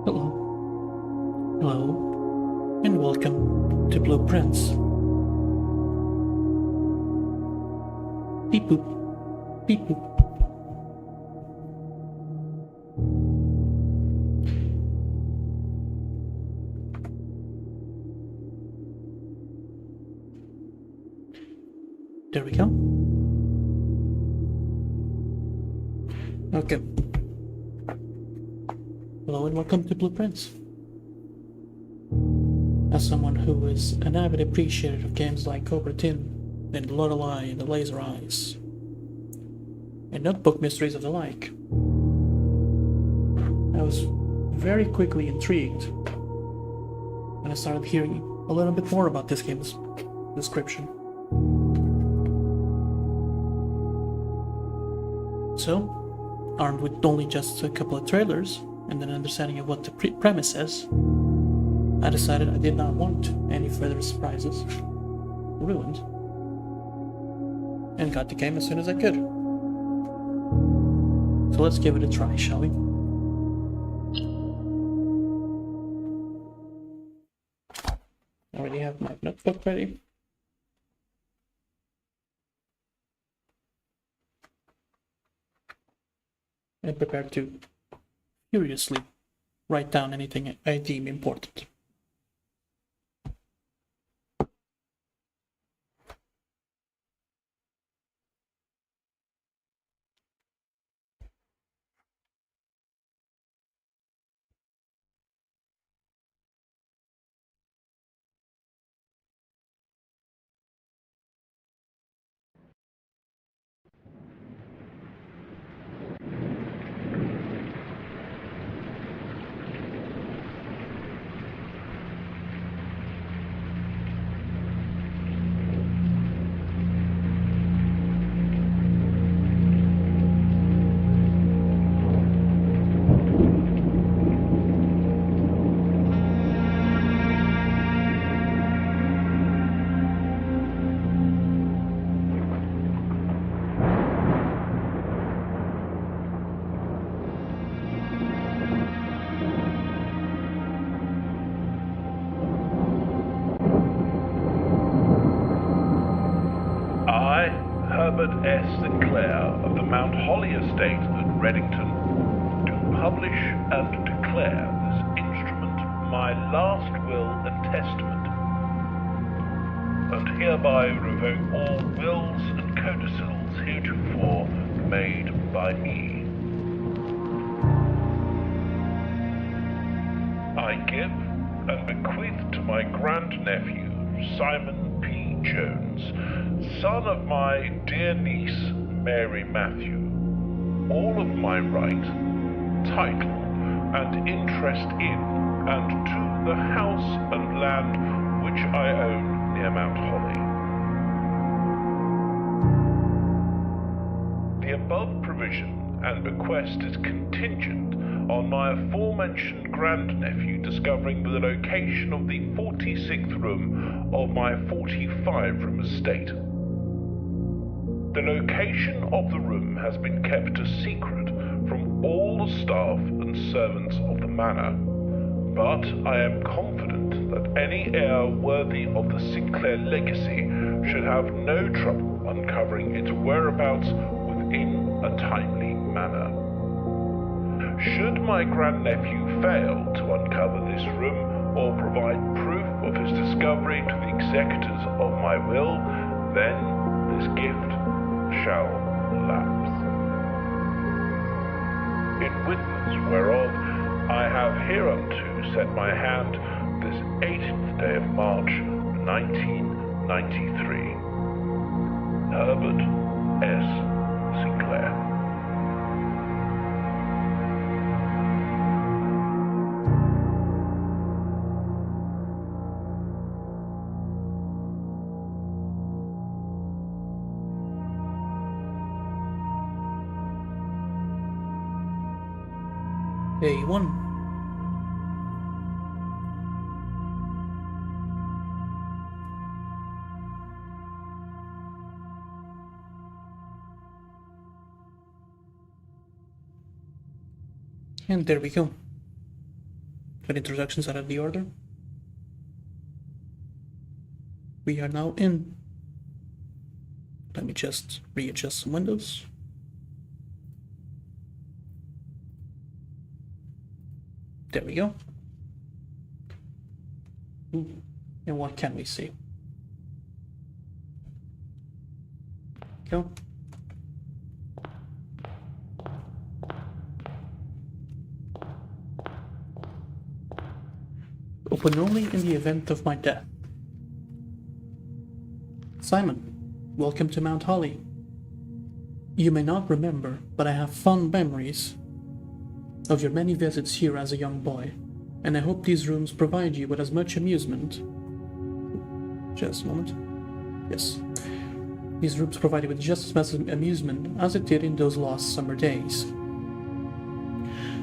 Hello. Hello, and welcome to Blueprints. Beep boop. Beep boop. There we go. Okay. Hello and welcome to Blueprints. As someone who is an avid appreciator of games like Cobra Tin and Lorelei and the Laser Eyes and Notebook Mysteries of the like, I was very quickly intrigued when I started hearing a little bit more about this game's description. So, armed with only just a couple of trailers and an understanding of what the premise is, I decided I did not want any further surprises ruined and got the game as soon as I could. So let's give it a try, shall we? I already have my notebook ready. And prepared to furiously write down anything I deem important. I, Herbert S. Sinclair of the Mount Holly Estate at Reddington, do publish and declare this instrument my last will and testament, and hereby revoke all wills and codicils heretofore made by me. I give and bequeath to my grandnephew, Simon P. Jones, son of my dear niece, Mary Matthew, all of my right, title, and interest in and to the house and land which I own near Mount Holly. The above provision and bequest is contingent on my aforementioned grandnephew discovering the location of the 46th room of my 45-room estate. The location of the room has been kept a secret from all the staff and servants of the manor, but I am confident that any heir worthy of the Sinclair legacy should have no trouble uncovering its whereabouts within a timely manner. Should my grandnephew fail to uncover this room or provide proof of his discovery to the executors of my will, then this gift shall lapse. In witness whereof I have hereunto set my hand this 18th day of March, 1993. Herbert S. Sinclair. A1. And there we go. With introductions out of the order, we are now in. Let me just readjust some windows. There we go. Ooh. And what can we see? Go. Open only in the event of my death. Simon, welcome to Mount Holly. You may not remember, but I have fond memories of your many visits here as a young boy, and I hope these rooms provide you with as much amusement. Just a moment. Yes. These rooms provide you with just as much amusement as it did in those lost summer days.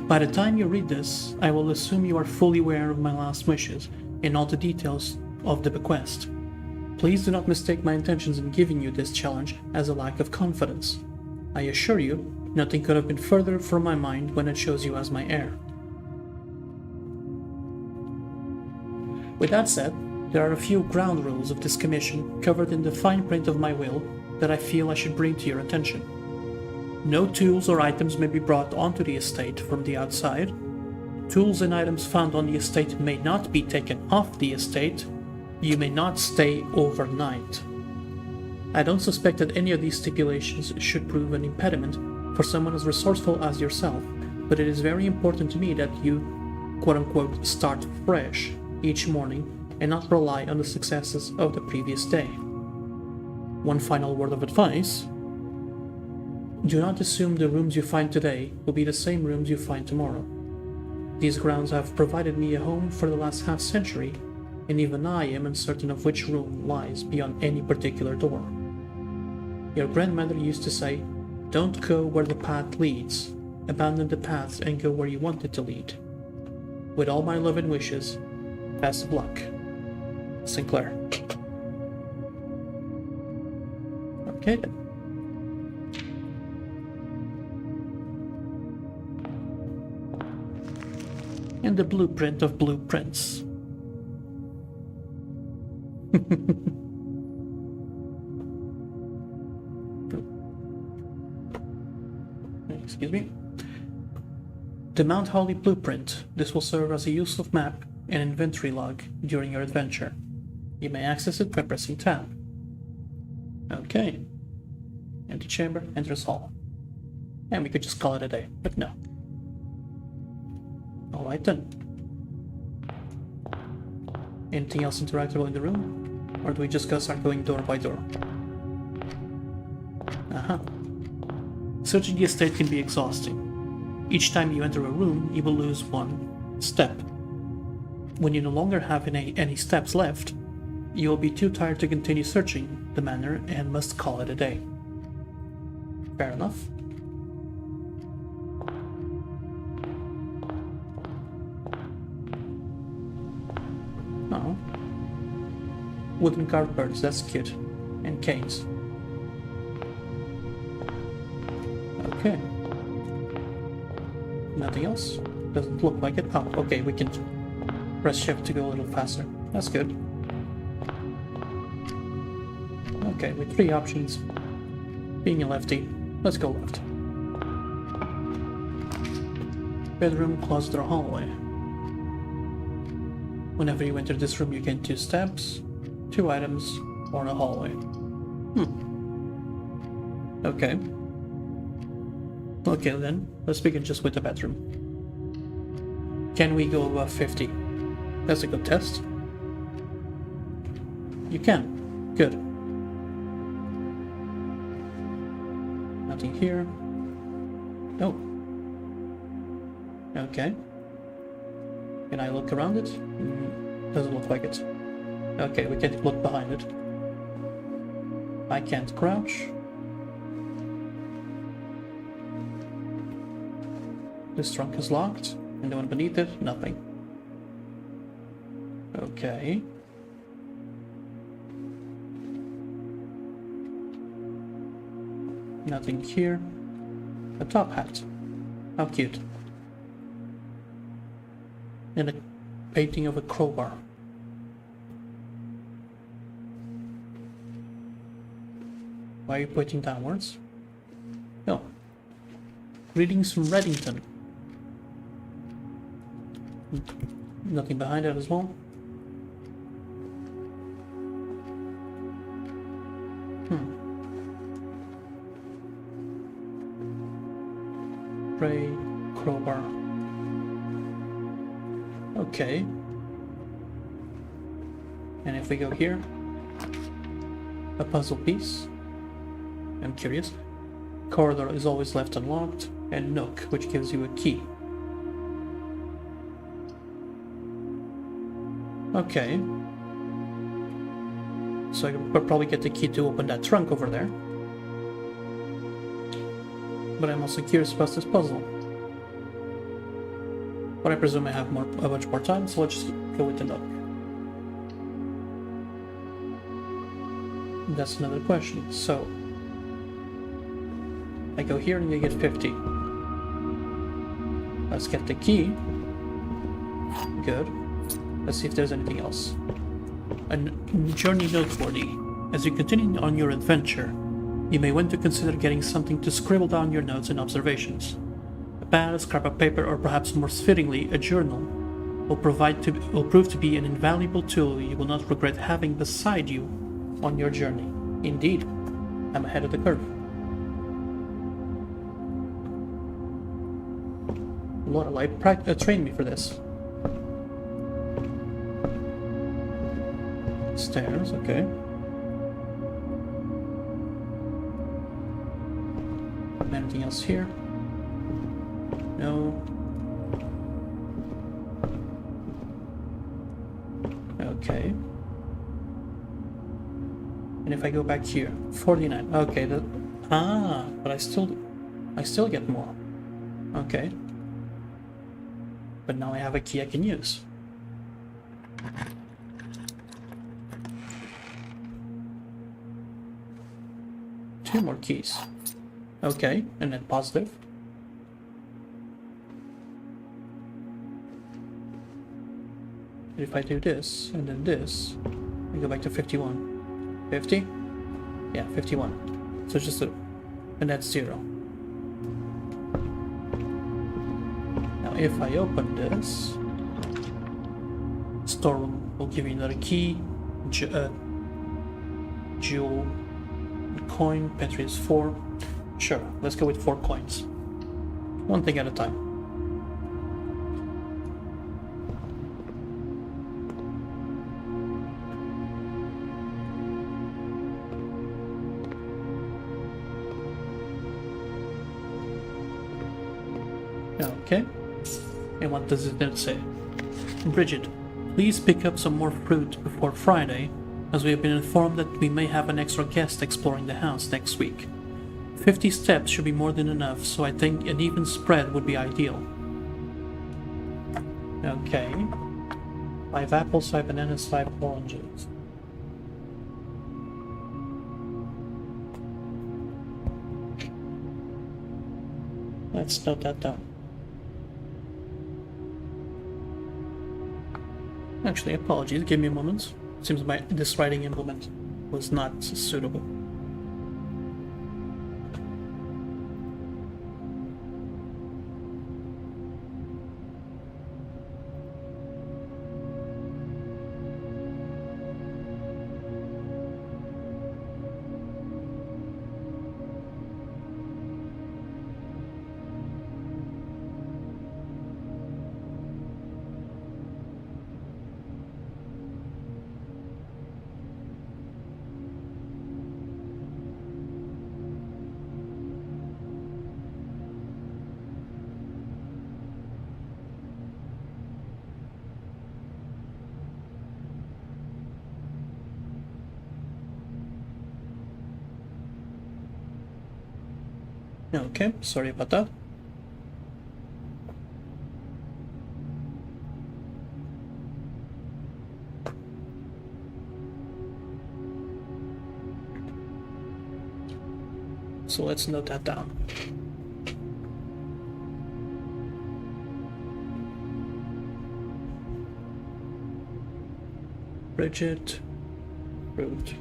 By the time you read this, I will assume you are fully aware of my last wishes and all the details of the bequest. Please do not mistake my intentions in giving you this challenge as a lack of confidence. I assure you, nothing could have been further from my mind when it chose you as my heir. With that said, there are a few ground rules of this commission covered in the fine print of my will that I feel I should bring to your attention. No tools or items may be brought onto the estate from the outside. Tools and items found on the estate may not be taken off the estate. You may not stay overnight. I don't suspect that any of these stipulations should prove an impediment for someone as resourceful as yourself, but it is very important to me that you, quote-unquote, start fresh each morning and not rely on the successes of the previous day. One final word of advice: do not assume the rooms you find today will be the same rooms you find tomorrow. These grounds have provided me a home for the last half-century, and even I am uncertain of which room lies beyond any particular door. Your grandmother used to say, "Don't go where the path leads. Abandon the path and go where you want it to lead." With all my love and wishes, best of luck. Sinclair. Okay then. And the blueprint of blueprints. Excuse me. The Mount Holly blueprint. This will serve as a useful map and inventory log during your adventure. You may access it by pressing tab. Okay. Empty chamber, enters hall. And we could just call it a day, but no. Alright then. Anything else interactable in the room? Or do we just start going door by door? Aha. Searching the estate can be exhausting. Each time you enter a room, you will lose one step. When you no longer have any steps left, you will be too tired to continue searching the manor and must call it a day. Fair enough. Oh. Wooden cardboards, that's cute. And canes. Okay. Nothing else? Doesn't look like it. Oh, okay, we can press shift to go a little faster. That's good. Okay, with 3 options. Being a lefty, let's go left. Bedroom, closet, or hallway. Whenever you enter this room, you gain 2 steps, 2 items, or a hallway. Okay. Okay then, let's begin just with the bedroom. Can we go above 50? That's a good test. You can. Good. Nothing here. Oh. Okay. Can I look around it? Doesn't look like it. Okay, we can't look behind it. I can't crouch. This trunk is locked. And the one beneath it, nothing. Okay. Nothing here. A top hat. How cute. and a painting of a crowbar. Why are you pointing downwards? No. Greetings from Reddington. Nothing behind it as well. Pray, crowbar. Okay. And if we go here, a puzzle piece. I'm curious. Corridor is always left unlocked, and nook, which gives you a key. Okay. So I could probably get the key to open that trunk over there. But I'm also curious about this puzzle. But I presume I have a much more time, so let's just go with the nook. That's another question. So I go here and you get 50. Let's get the key. Good. Let's see if there's anything else. A journey noteworthy. As you continue on your adventure, you may want to consider getting something to scribble down your notes and observations. A pad, a scrap of paper, or perhaps more fittingly, a journal, will prove to be an invaluable tool you will not regret having beside you on your journey. Indeed, I'm ahead of the curve. Lorelei trained me for this. Stairs, okay. Anything else here? No. Okay. And if I go back here, 49. Okay, but I still get more. Okay. But now I have a key I can use. Two more keys. Okay, and then positive. And if I do this, and then this, I go back to 51. 50? Yeah, 51. So it's just and that's 0. Now if I open this, storeroom will give you another key, jewel, coin, pantry is 4. Sure, let's go with 4 coins. One thing at a time. Okay. And what does it then say? Bridget, please pick up some more fruit before Friday, as we have been informed that we may have an extra guest exploring the house next week. 50 steps should be more than enough, so I think an even spread would be ideal. Okay. 5 apples, 5 bananas, 5 oranges. Let's note that down. Actually, apologies, give me a moment. Seems this writing implement was not suitable. Okay, sorry about that. So let's note that down. Bridget. Fruit.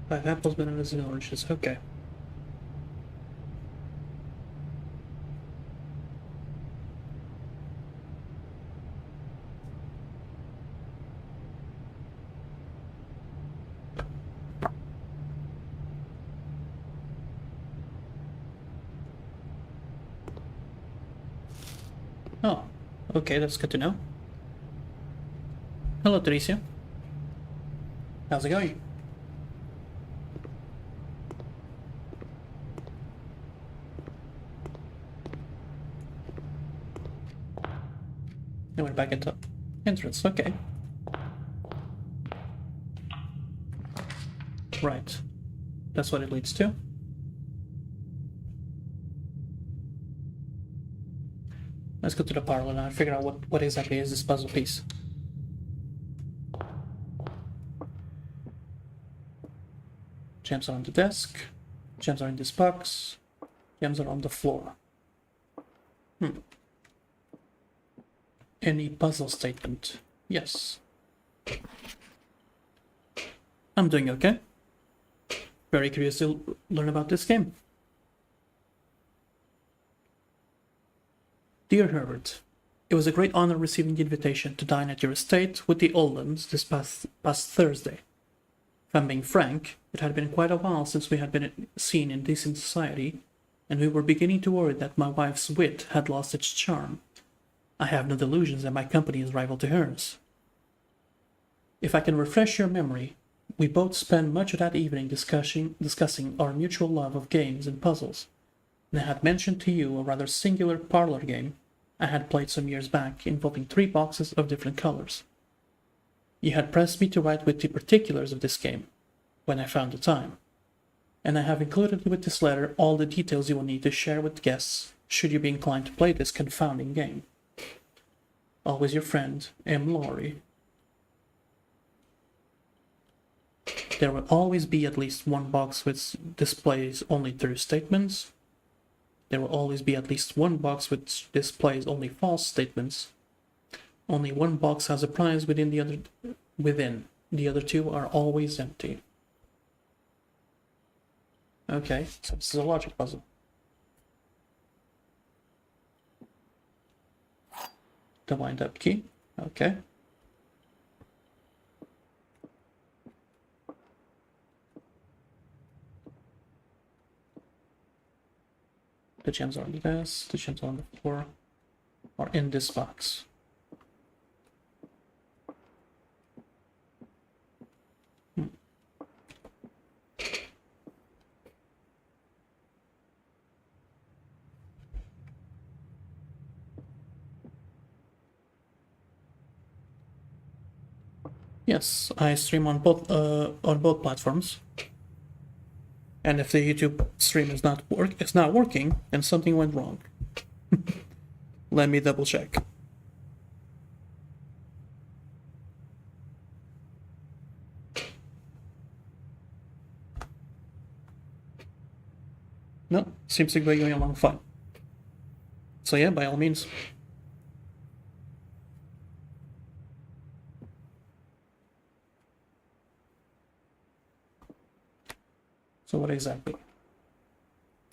Five apples, bananas, and oranges. Okay. Oh, okay, that's good to know. Hello, Tricia. How's it going? And we're back at the entrance, okay. Right. That's what it leads to. Let's go to the parlor now and figure out what exactly is this puzzle piece. Gems are on the desk. Gems are in this box. Gems are on the floor. Any puzzle statement? Yes. I'm doing okay. Very curious to learn about this game. Dear Herbert, it was a great honor receiving the invitation to dine at your estate with the Oldhams this past Thursday. If I'm being frank, it had been quite a while since we had been seen in decent society, and we were beginning to worry that my wife's wit had lost its charm. I have no delusions that my company is rival to hers. If I can refresh your memory, we both spent much of that evening discussing our mutual love of games and puzzles, and I had mentioned to you a rather singular parlor game I had played some years back involving 3 boxes of different colors. You had pressed me to write with the particulars of this game, when I found the time, and I have included with this letter all the details you will need to share with guests should you be inclined to play this confounding game. Always your friend, M. Laurie. There will always be at least one box which displays only true statements. There will always be at least one box which displays only false statements. Only one box has a prize within. The other 2 are always empty. Okay, so this is a logic puzzle. The wind-up key. Okay. The gems are on the desk, the gems are on the floor, or in this box. Yes, I stream on both platforms. And if the YouTube stream is not working, then something went wrong. Let me double check. No, seems to be going along fine. So yeah, by all means. So what exactly?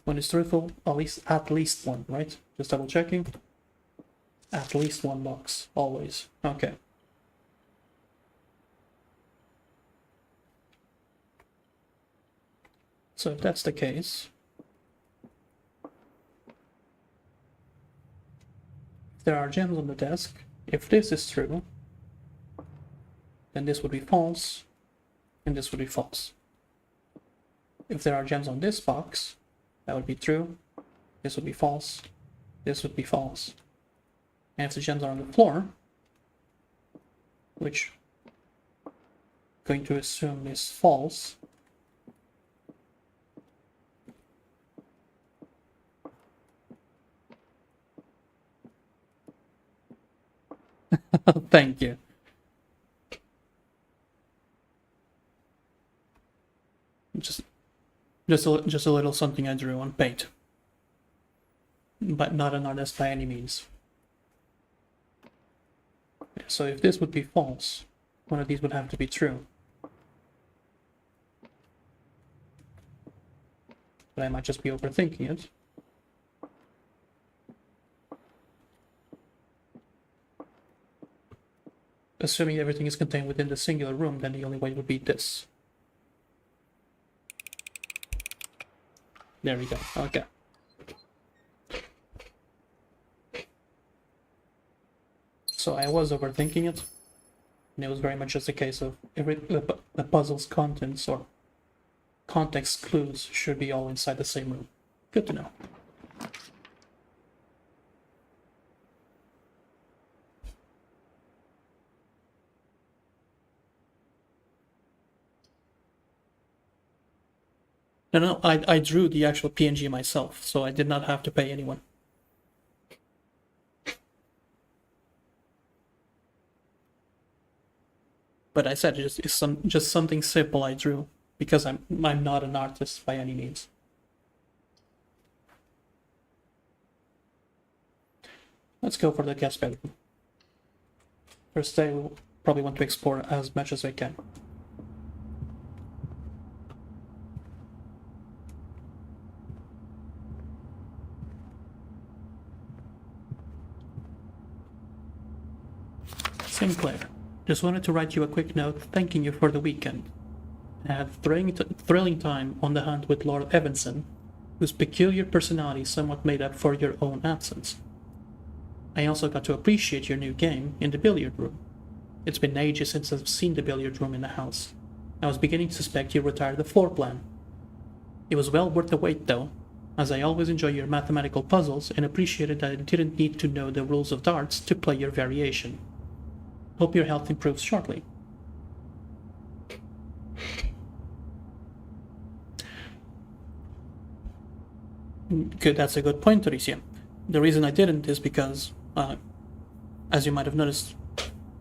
One is truthful, at least one, right? Just double checking. At least one box, always. Okay. So if that's the case, there are gems on the desk. If this is true, then this would be false, and this would be false. If there are gems on this box, that would be true, this would be false, this would be false. And if the gems are on the floor, which I'm going to assume is false, Thank you. Just a little something I drew on paint, but not an artist by any means. So if this would be false, one of these would have to be true. But I might just be overthinking it. Assuming everything is contained within the singular room, then the only way would be this. There we go. Okay. So I was overthinking it, and it was very much just a case of the puzzle's contents or context clues should be all inside the same room. Good to know. No, I drew the actual PNG myself, so I did not have to pay anyone. But I said it's just something simple I drew because I'm not an artist by any means. Let's go for the guest bedroom. First day we'll probably want to explore as much as I can. Sinclair, just wanted to write you a quick note thanking you for the weekend. I had a thrilling time on the hunt with Lord Evanson, whose peculiar personality somewhat made up for your own absence. I also got to appreciate your new game in the billiard room. It's been ages since I've seen the billiard room in the house. I was beginning to suspect you retired the floor plan. It was well worth the wait though, as I always enjoy your mathematical puzzles and appreciated that I didn't need to know the rules of darts to play your variation. Hope your health improves shortly. Good, that's a good point, Teresia. The reason I didn't is because, as you might have noticed,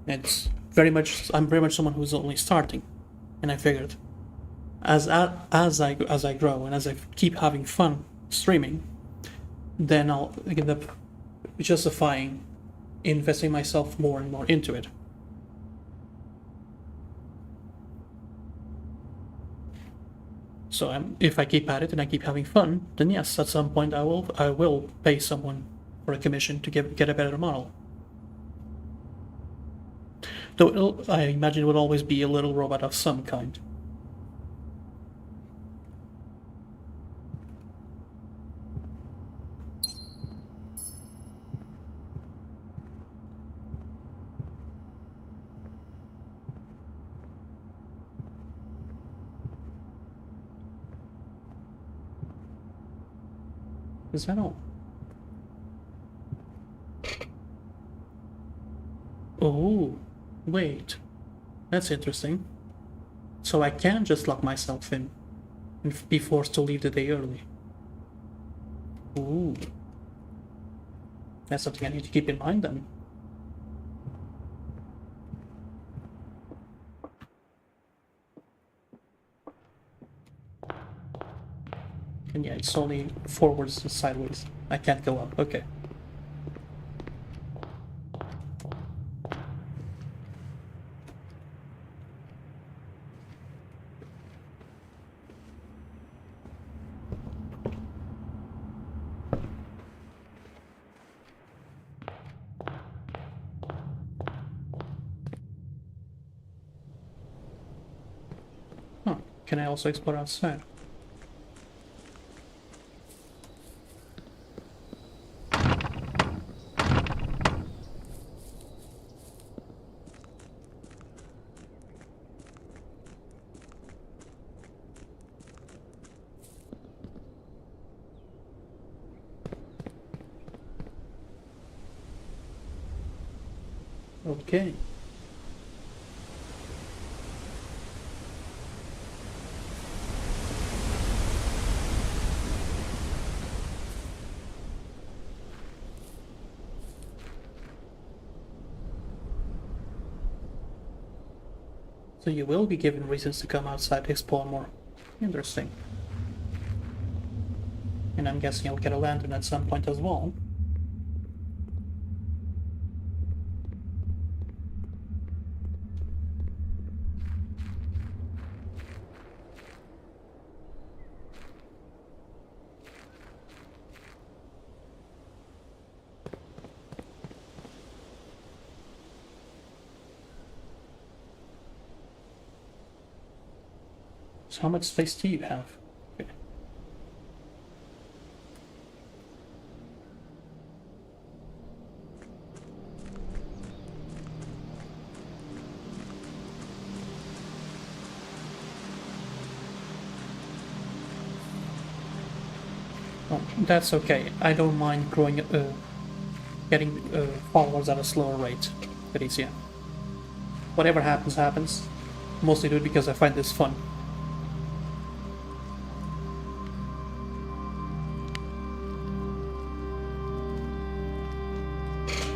I'm very much someone who's only starting, and I figured, as I grow and as I keep having fun streaming, then I'll end up justifying investing myself more and more into it. So if I keep at it and I keep having fun, then yes, at some point I will pay someone for a commission to get a better model. Though I imagine it would always be a little robot of some kind. Is that all? Oh, wait. That's interesting. So I can just lock myself in and be forced to leave the day early. Ooh. That's something I need to keep in mind then. And yeah, it's only forwards and sideways. I can't go up. Okay. Huh. Can I also explore outside? Okay. So you will be given reasons to come outside to explore more. Interesting. And I'm guessing I'll get a lantern at some point as well. So how much space do you have? Okay. Oh, that's okay. I don't mind getting followers at a slower rate. But easier. Whatever happens, happens. Mostly do it because I find this fun.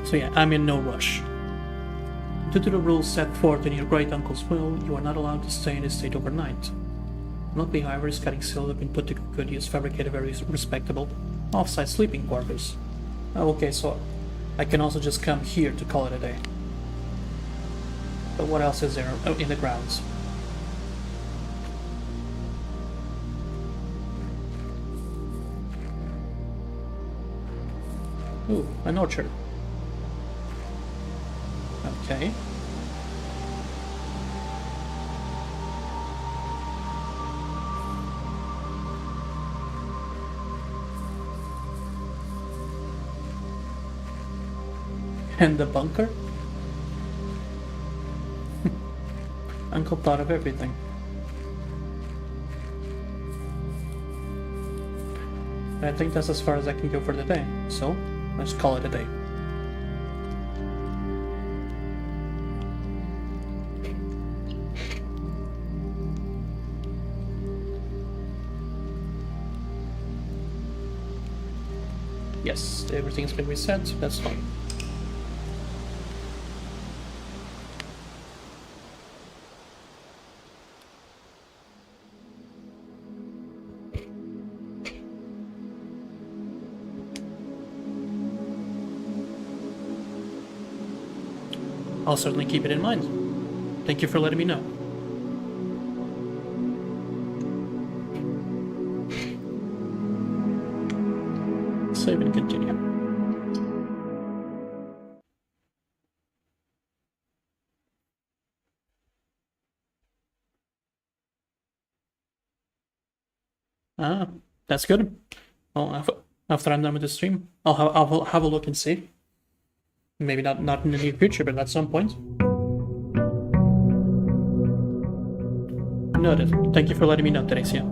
So yeah, I'm in no rush. Due to the rules set forth in your great uncle's will, you are not allowed to stay in the state overnight. Luckily, however, his cutting skills have been put to good use, fabricated very respectable off-site sleeping quarters. Oh, okay, so I can also just come here to call it a day. But what else is there in the grounds? Ooh, an orchard. Okay. And the bunker? Uncle thought of everything. I think that's as far as I can go for the day, so let's call it a day. Yes, everything's been reset, so that's fine. I'll certainly keep it in mind. Thank you for letting me know. Save and continue. Ah, that's good. Well, after I'm done with the stream, I'll have a look and see. Maybe not in the near future, but at some point. Noted. Thank you for letting me know, Teresia.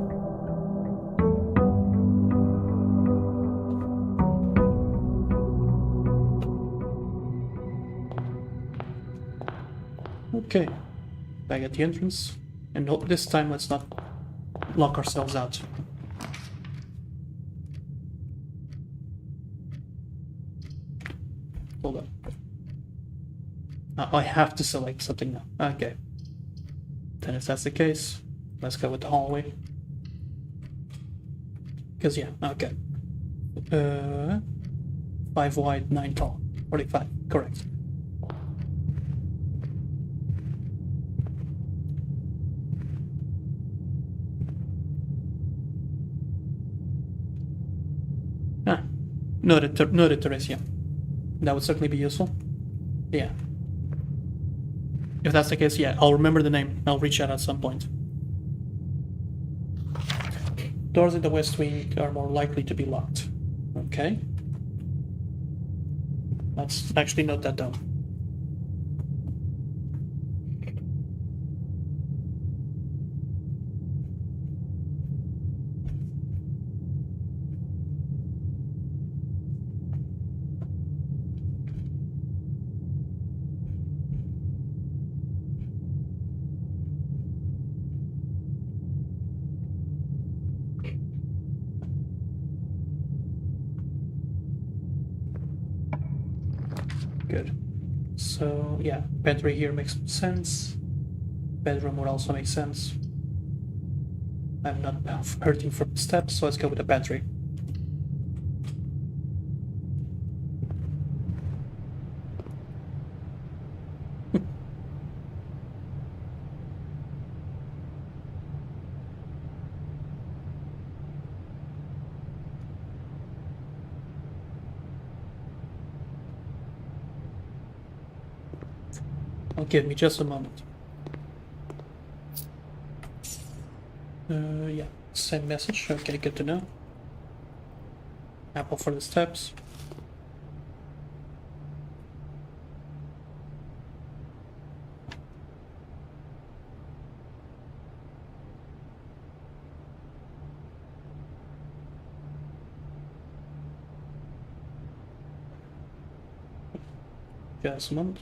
Okay, back at the entrance, and this time let's not lock ourselves out. Hold on. I have to select something now. Okay. Then if that's the case, let's go with the hallway. Because yeah, okay. 5 wide, 9 tall. 45, correct. Ah, noted, Teresia. That would certainly be useful. Yeah. If that's the case, yeah, I'll remember the name. I'll reach out at some point. Doors in the west wing are more likely to be locked. Okay. Let's actually note that down. Good. So, yeah, pantry here makes sense. Bedroom would also make sense. I'm not hurting from the steps, so let's go with the pantry. Give me just a moment. Yeah, same message. Okay, good to know. Apple for the steps. Just a moment.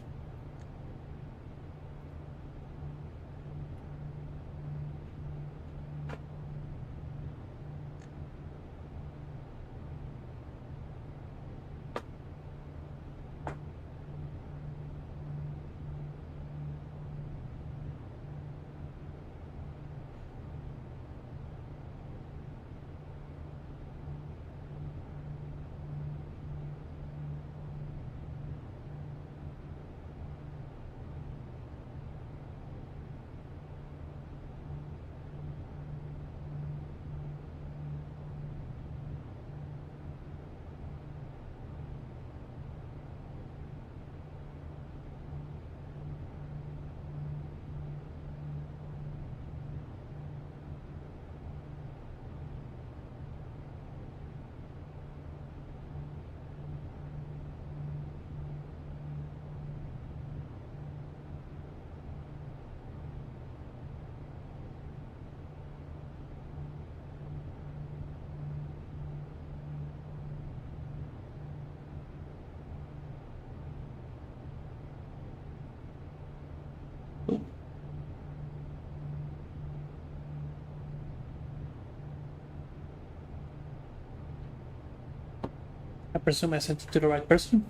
I presume I sent it to the right person.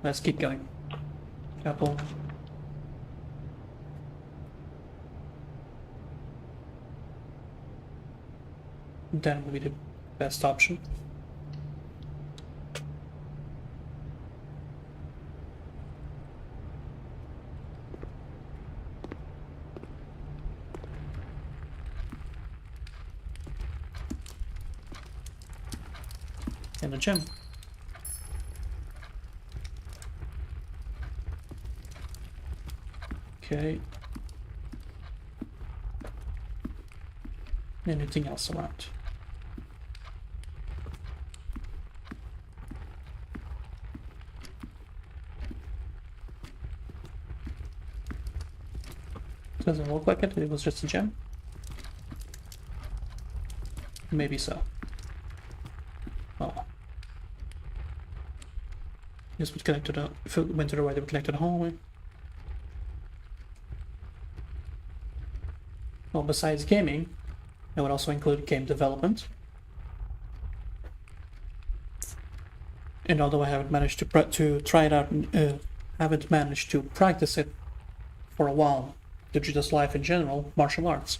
Let's keep going. Apple. That would be the best option. And a gem. Okay. Anything else around? Doesn't look like it. It was just a gem. Maybe so. Oh. This would connect to the. If it went to the right, it would connect to the hallway. Well, besides gaming, it would also include game development. And although I haven't managed to try it out, haven't managed to practice it for a while, due to just life in general, martial arts.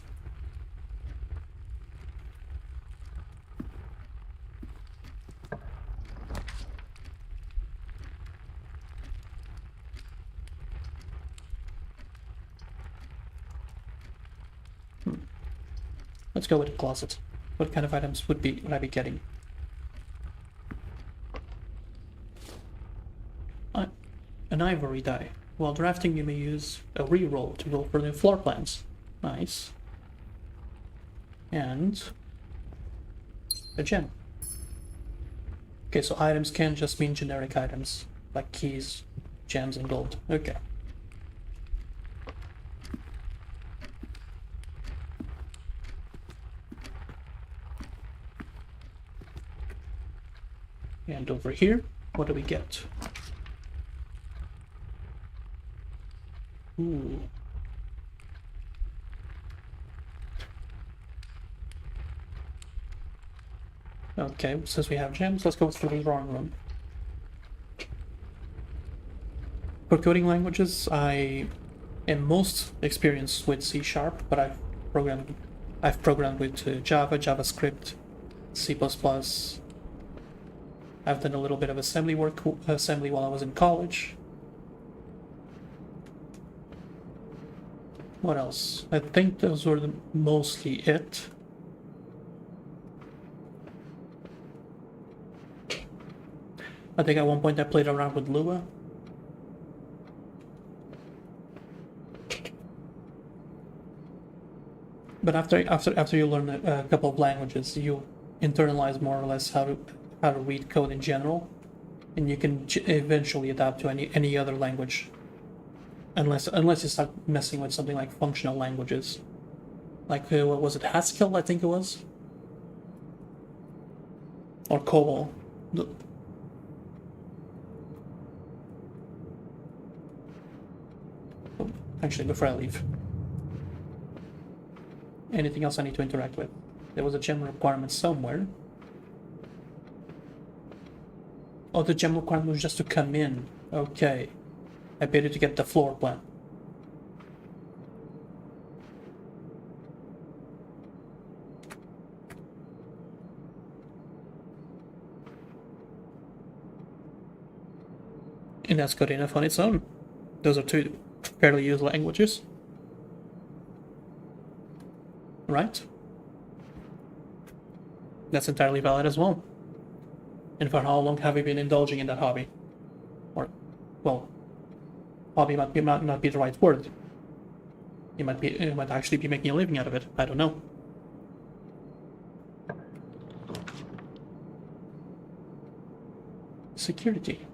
Let's go with the closet. What kind of items would I be getting? An ivory die. While drafting, you may use a reroll to roll for new floor plans. Nice. And a gem. Okay, so items can just mean generic items, like keys, gems, and gold. Okay. And over here, what do we get? Ooh. Okay, since we have gems, let's go through the drawing room. For coding languages, I am most experienced with C#, but I've programmed with Java, JavaScript, C++. I've done a little bit of assembly while I was in college. What else? I think those were mostly it. I think at one point I played around with Lua. But after you learn a couple of languages, you internalize more or less how to read code in general, and you can eventually adapt to any other language. Unless you start messing with something like functional languages, like what was it, Haskell? I think it was, or COBOL. Actually, before I leave, anything else I need to interact with? There was a gem requirement somewhere. Oh, the gem requirement was just to come in. Okay. I paid you to get the floor plan. And that's good enough on its own. Those are two fairly used languages. Right? That's entirely valid as well. And for how long have you been indulging in that hobby? Or, well, hobby might not be the right word. You might actually be making a living out of it. I don't know. Security.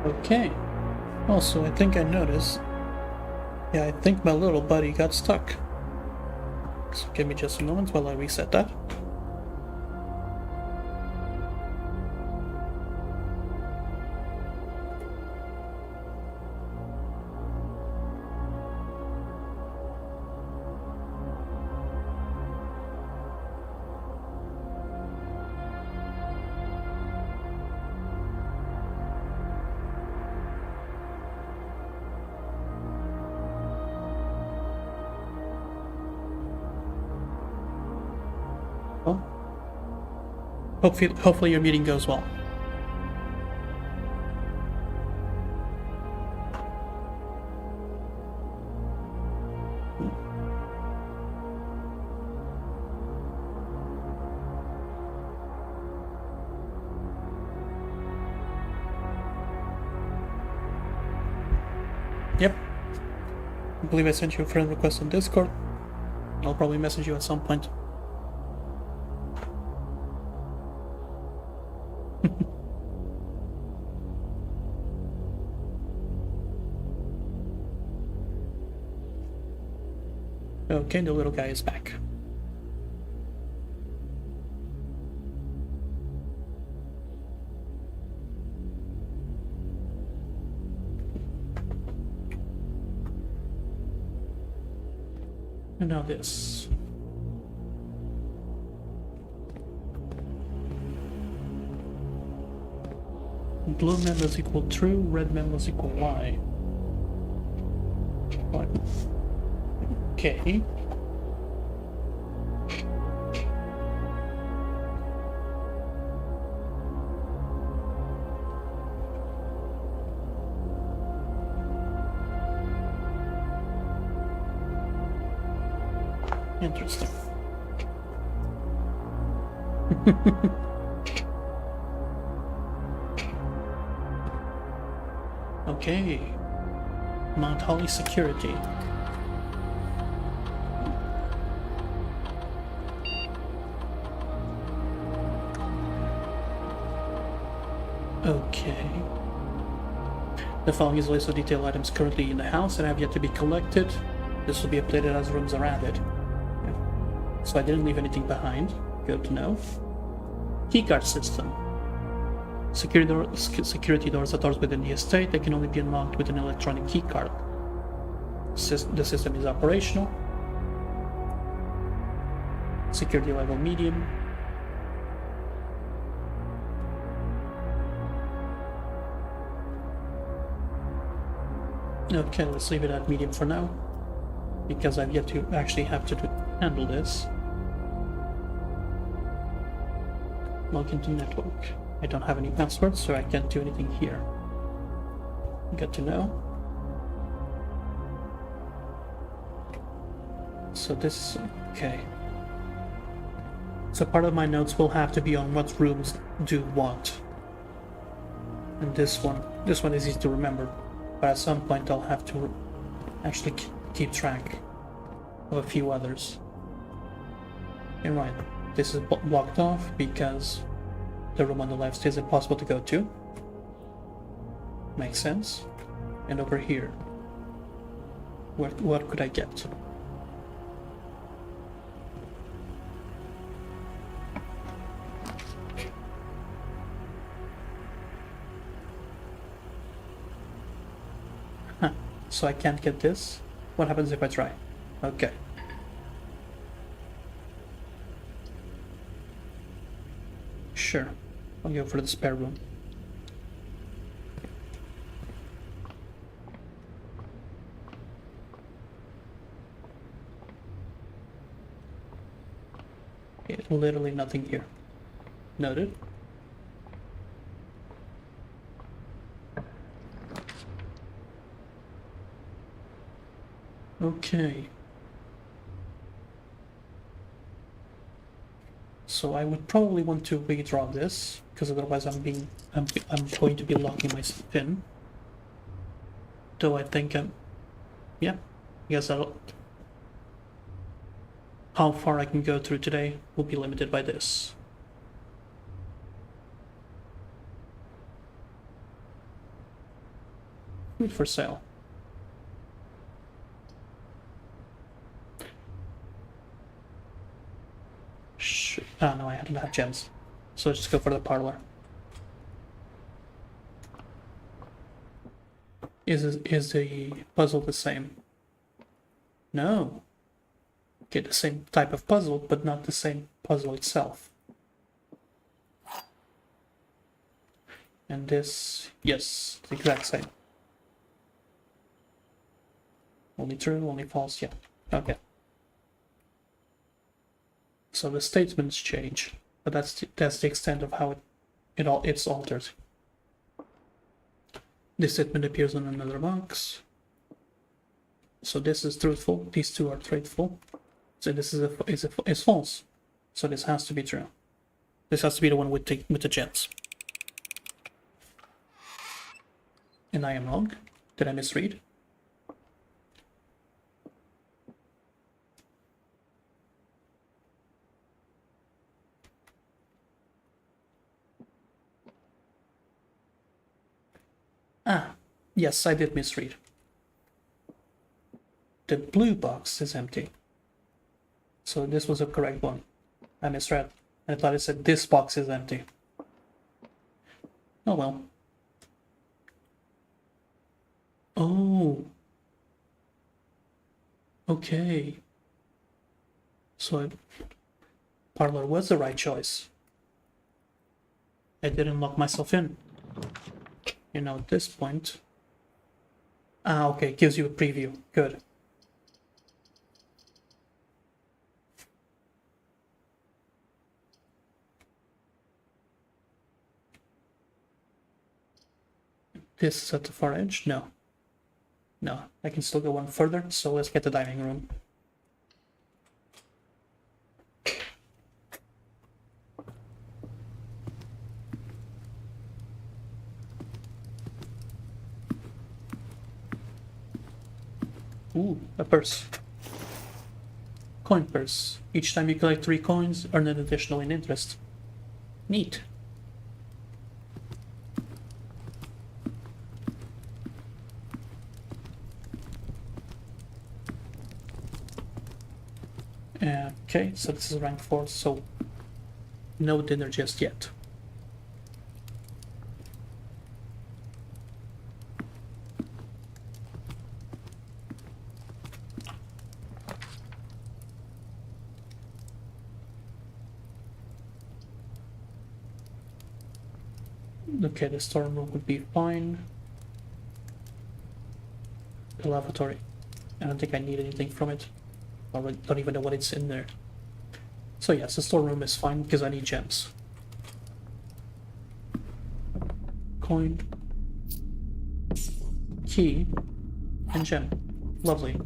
Okay. Also, I think I noticed. Yeah, I think my little buddy got stuck. So give me just a moment while I reset that. Well, hopefully your meeting goes well. Yep. I believe I sent you a friend request on Discord. I'll probably message you at some point. Okay, the little guy is back. And now this. Blue members equal true, red members equal lie. What? Okay. Interesting. Okay. Mount Holly security. Okay. The following is a list of detailed items currently in the house that have yet to be collected. This will be updated as rooms are added. So I didn't leave anything behind. Good to know. Keycard system. Security doors are doors within the estate. They can only be unlocked with an electronic keycard. The system is operational. Security level medium. Okay, let's leave it at medium for now, because I've yet to actually have to handle this. Log into network. I don't have any passwords, so I can't do anything here. Good to know. So this, okay. So part of my notes will have to be on what rooms do what. And this one is easy to remember, but at some point I'll have to actually keep track of a few others. And right, this is blocked off because the room on the left is impossible to go to. Makes sense. And over here, what could I get? Huh. So I can't get this? What happens if I try? Okay. Sure. I'll go for the spare room. Okay, literally nothing here. Noted. Okay. So I would probably want to redraw this, because otherwise I'm going to be locking myself in. Though I think yeah, I guess how far I can go through today will be limited by this. Food for sale. Oh no, I hadn't had gems. So let's just go for the parlor. Is the puzzle the same? No. Okay, the same type of puzzle, but not the same puzzle itself. And this, yes, the exact same. Only true, only false, yeah. Okay. So the statements change, but that's the extent of how it's altered. This statement appears on another box. So this is truthful. These two are truthful. So this is false. So this has to be true. This has to be the one with the gems. And I am wrong. Did I misread? Ah, yes, I did misread. The blue box is empty. So this was a correct one. I misread. I thought it said this box is empty. Oh well. Oh. Okay. So parlor was the right choice. I didn't lock myself in. You know, at this point. Ah, okay, it gives you a preview. Good. This is at the far edge? No. No, I can still go one further, so let's get the dining room. Ooh, a purse. Coin purse. Each time you collect 3 coins, earn an additional in interest. Neat. Okay, so this is rank 4, so no dinner just yet. Okay, the storm room would be fine. The lavatory. I don't think I need anything from it. I don't even know what it's in there. So yes, the storeroom is fine because I need gems. Coin. Key. And gem. Lovely.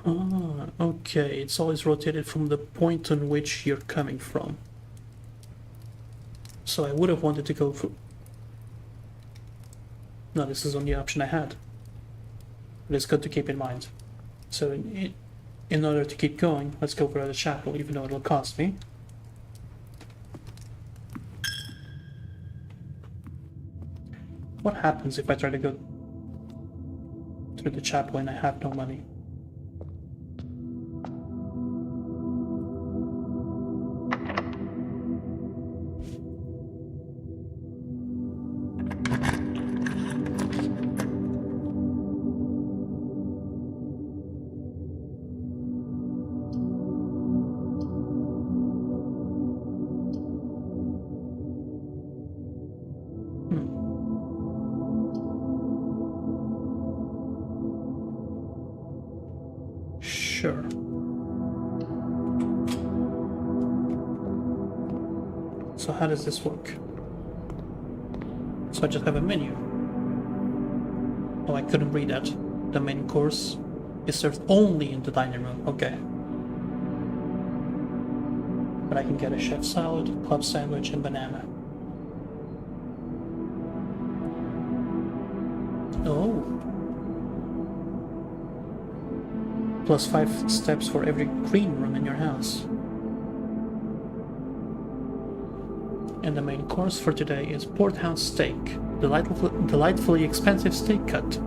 Ah, okay, it's always rotated from the point on which you're coming from. So I would have wanted to go for... No, this is the only option I had. But it's good to keep in mind. So in order to keep going, let's go for the chapel, even though it'll cost me. What happens if I try to go through the chapel and I have no money? Sure. So how does this work? So I just have a menu. Oh, I couldn't read that. The main course is served only in the dining room. Okay. But I can get a chef salad, club sandwich, and banana. Oh. Plus 5 steps for every green room in your house. And the main course for today is porthouse steak, delightfully expensive steak cut,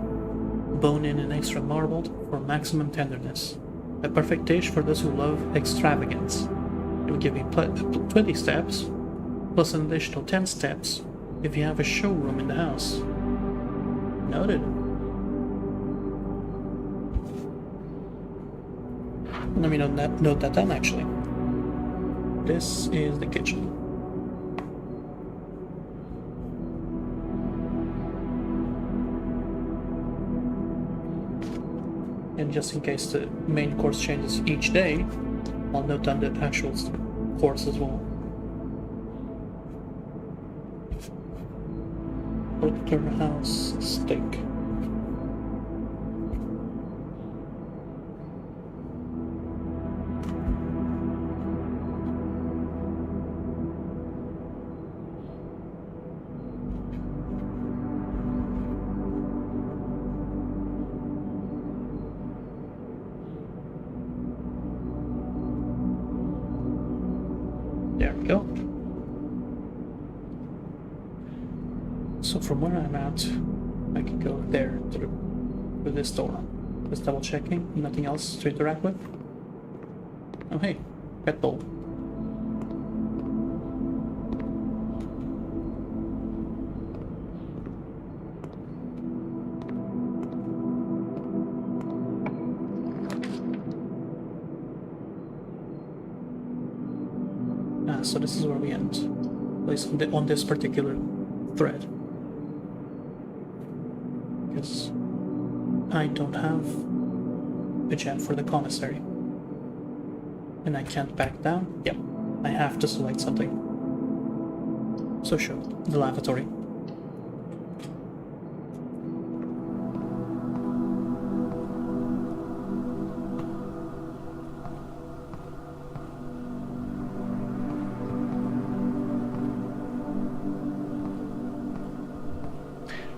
bone-in and extra marbled for maximum tenderness. A perfect dish for those who love extravagance. It will give you 20 steps, plus an additional 10 steps if you have a showroom in the house. Noted. Let me note that down, actually. This is the kitchen. And just in case the main course changes each day, I'll note down the actual course as well. Porterhouse steak. There we go. So from where I'm at, I can go there to the with this door. Just double checking, nothing else to interact with. Oh hey, pet bowl. So this is where we end, at least on this particular thread. Because I don't have a gem for the commissary. And I can't back down. Yep, I have to select something. So sure, the lavatory.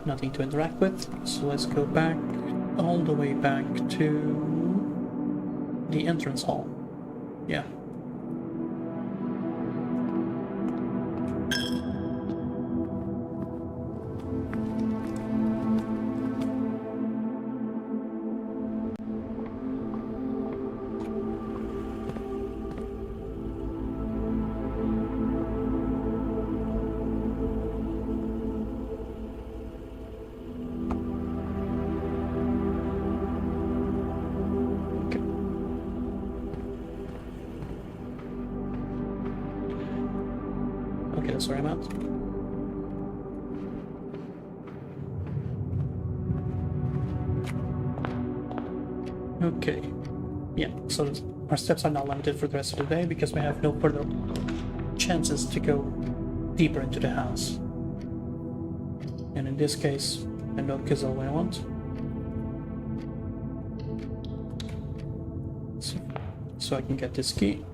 Nothing to interact with, so let's go back, all the way back to the entrance hall. Yeah. Okay, that's where I'm at. Okay. Yeah, so our steps are now limited for the rest of the day because we have no further chances to go deeper into the house. And in this case, a milk is all I want. So I can get this key.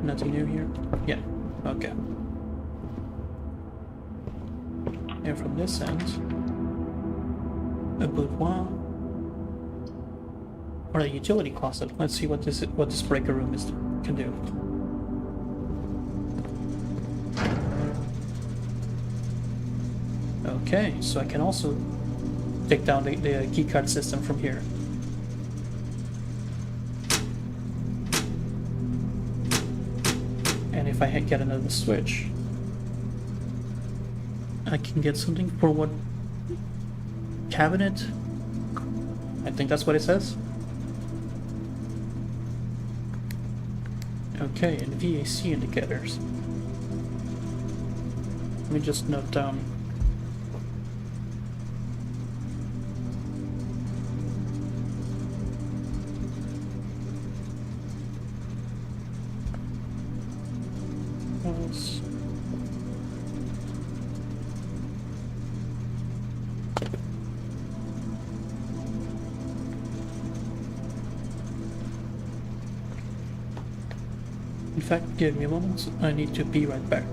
Nothing new here? Yeah, okay. And from this end, a boudoir or a utility closet. Let's see what this breaker room can do. Okay, so I can also take down the keycard system from here. And if I get another switch, I can get something for what? Cabinet? I think that's what it says. Okay, and VAC indicators. Let me just note down. In fact, give me a moment. I need to be right back.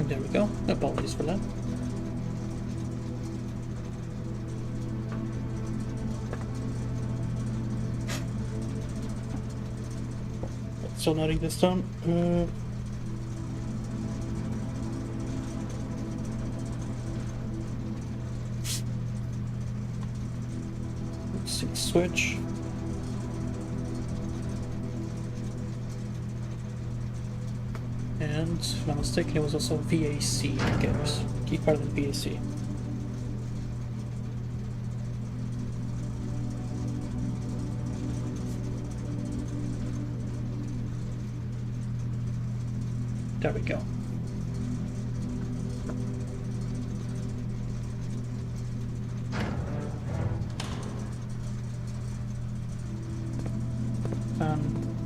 There we go. Apologies for that. So noting this down. 6 switch. And if I'm not mistaken, it was also VAC, I guess. Key part of the VAC. There we go.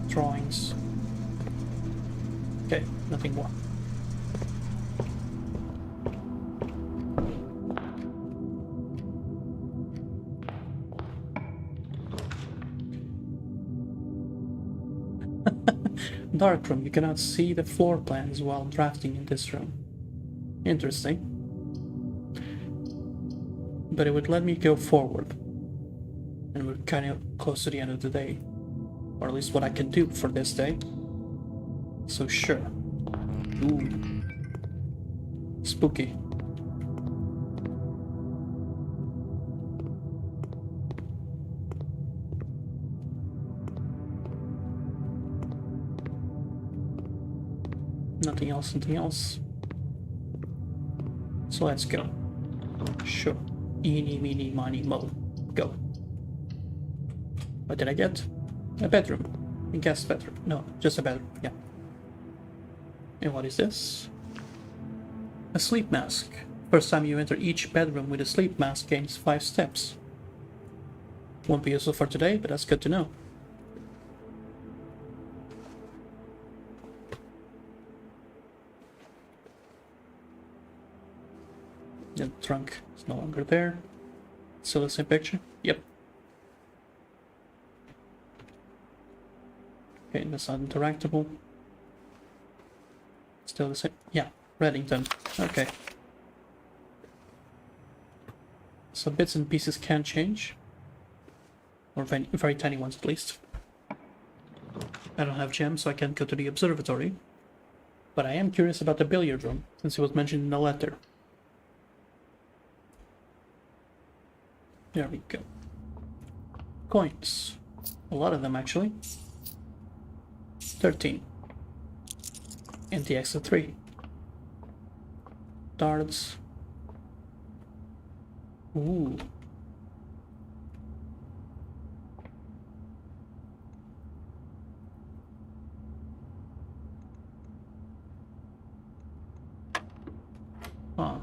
Drawings. Okay, nothing more. Darkroom. You cannot see the floor plans while drafting in this room. Interesting. But it would let me go forward. And we're kind of close to the end of the day. Or at least what I can do for this day. So sure. Ooh. Spooky. Nothing else, nothing else. So let's go. Sure. Eeny, meeny, miny, mo. Go. What did I get? A bedroom. A guest bedroom. No, just a bedroom. Yeah. And what is this? A sleep mask. First time you enter each bedroom with a sleep mask gains 5 steps. Won't be useful for today, but that's good to know. The trunk is no longer there. Still the same picture? Yep. Okay, that's not interactable. Still the same. Yeah, Reddington. Okay. So bits and pieces can change. Or very, very tiny ones at least. I don't have gems, so I can't go to the observatory. But I am curious about the billiard room, since it was mentioned in the letter. There we go. Coins. A lot of them, actually. 13. And the extra 3. Darts. Ooh. Ah.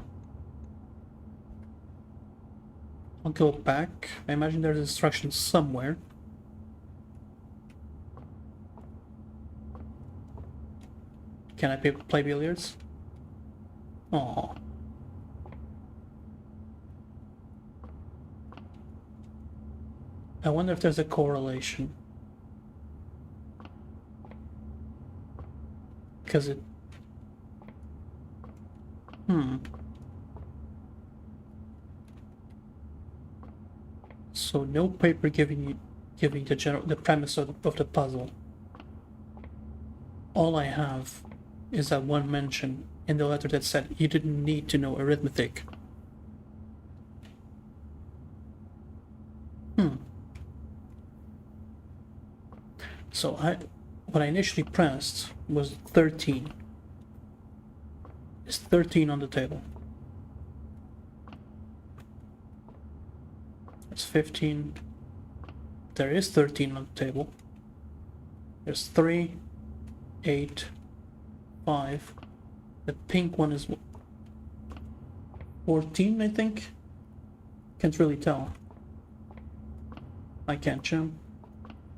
I'll go back. I imagine there's instructions somewhere. Can I play billiards? Oh. I wonder if there's a correlation. Because it... So no paper giving the premise of the puzzle. All I have is that one mention in the letter that said you didn't need to know arithmetic. So what I initially pressed was 13. It's 13 on the table. It's 15. There is 13 on the table. There's 3, 8, 5. The pink one is 14, I think. Can't really tell. I can't jump.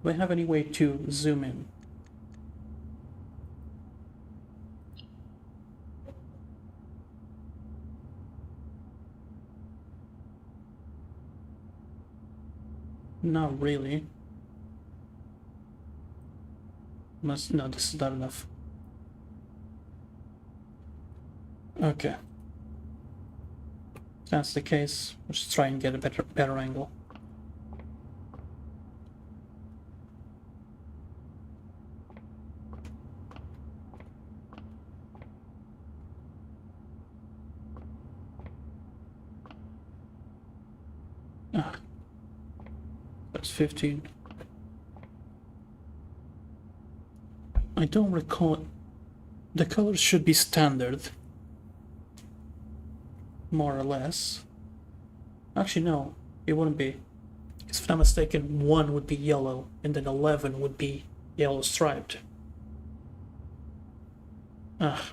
Do I have any way to zoom in? Not really. No, this is not enough. Okay. If that's the case, let's try and get a better angle. Ah, that's 15. I don't recall. The colors should be standard, more or less. Actually, no, it wouldn't be. Because if I'm not mistaken, 1 would be yellow, and then 11 would be yellow striped. Ah.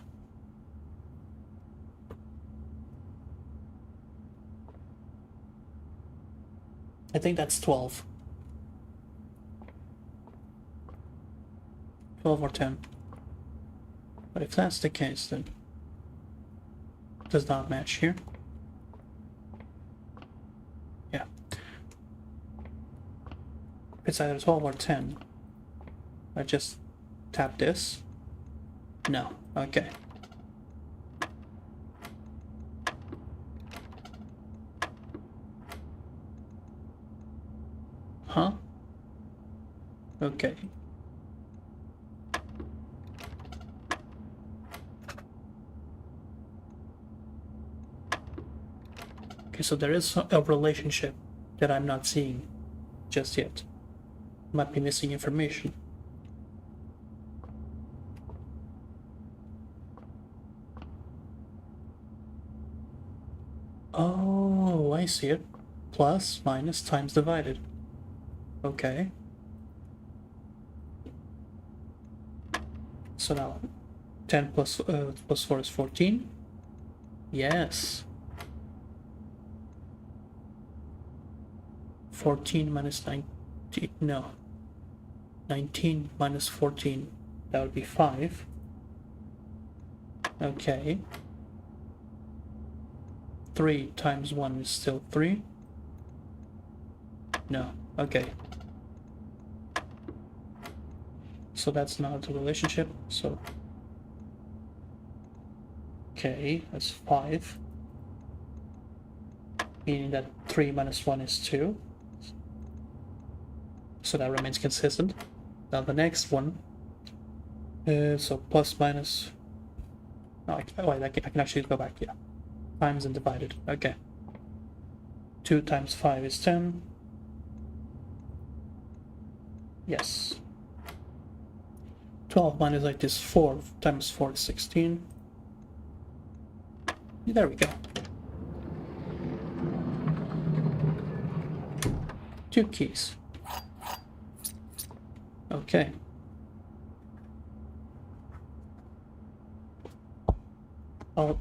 I think that's 12. 12 or 10. But if that's the case, then it does not match here. Yeah. If it's either 12 or 10, I just tap this. No. Okay. Huh? Okay. Okay, so there is a relationship that I'm not seeing just yet. Might be missing information. Oh, I see it. Plus, minus, times, divided. Okay. So now, 10 plus 4 is 14. Yes. 14 minus 19, no. 19 minus 14, that would be 5. Okay. 3 times 1 is still 3. No, okay. So that's not a relationship, so... Okay, that's 5. Meaning that 3 minus 1 is 2. So that remains consistent. Now the next one, so plus minus, no, I can actually go back, yeah. Times and divided, okay. 2 times 5 is 10. Yes. 12 minus 8 is 4, times 4 is 16. There we go. 2 keys. Okay.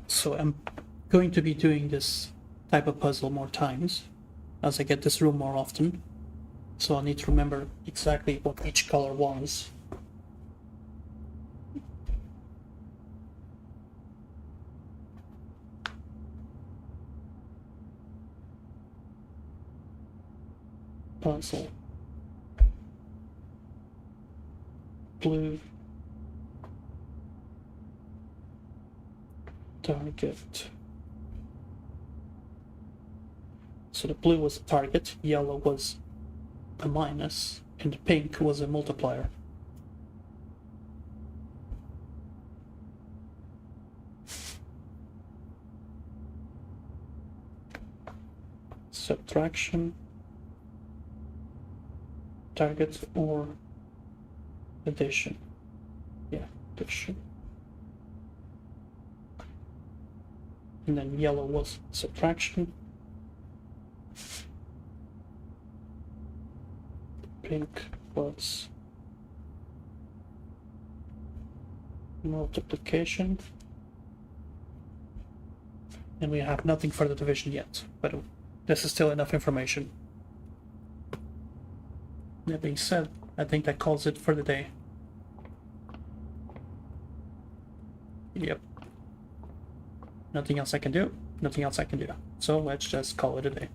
So I'm going to be doing this type of puzzle more times as I get this room more often. So I'll need to remember exactly what each color was. Puzzle. Blue. Target. So the blue was a target, yellow was a minus, and the pink was a multiplier. Subtraction. Target or addition. Yeah, addition. And then yellow was subtraction. Pink was multiplication. And we have nothing for the division yet, but this is still enough information. That being said, I think that calls it for the day. Yep. Nothing else I can do. Nothing else I can do. So let's just call it a day.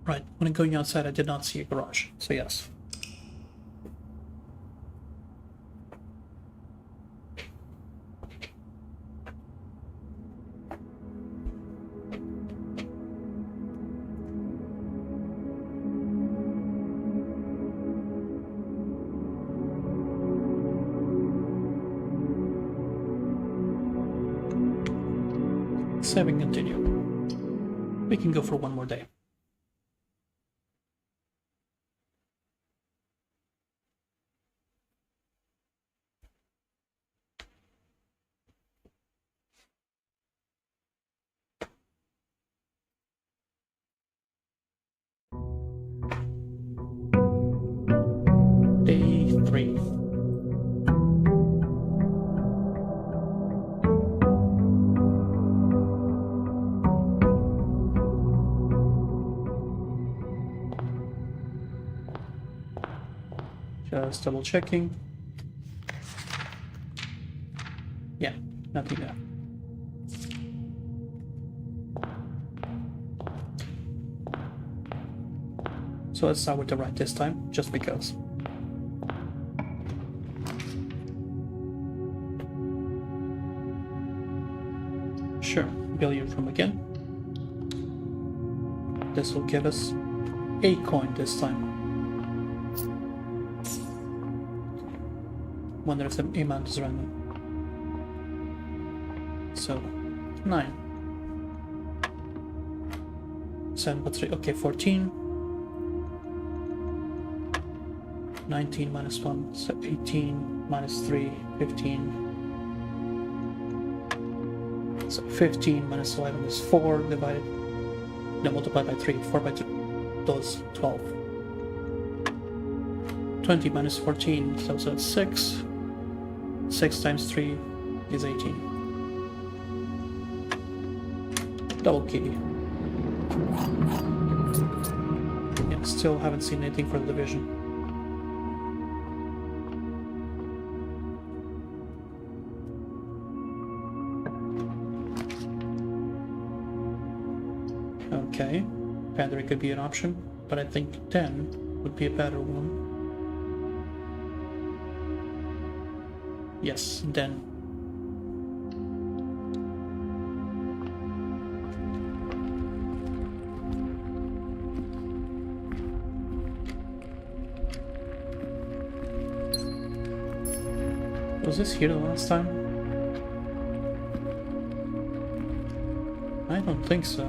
Right, when going outside I did not see a garage, so yes. Save and continue. We can go for one more day. Day 3. Just double checking. Yeah, nothing there. So let's start with the right this time, just because. Sure, billiard room again. This will give us a coin this time. Wonder if the amount is random. So, 9. 7 plus 3, okay, 14. 19 minus 1, so 18 minus 3, 15. So 15 minus 11 is 4 divided, then multiplied by 3, 4 by 2, does 12. 20 minus 14, so that's 6. 6 times 3 is 18. Double key. Yeah, still haven't seen anything for the division. Okay, battery could be an option, but I think 10 would be a better one. Yes, then. Was this here the last time? I don't think so.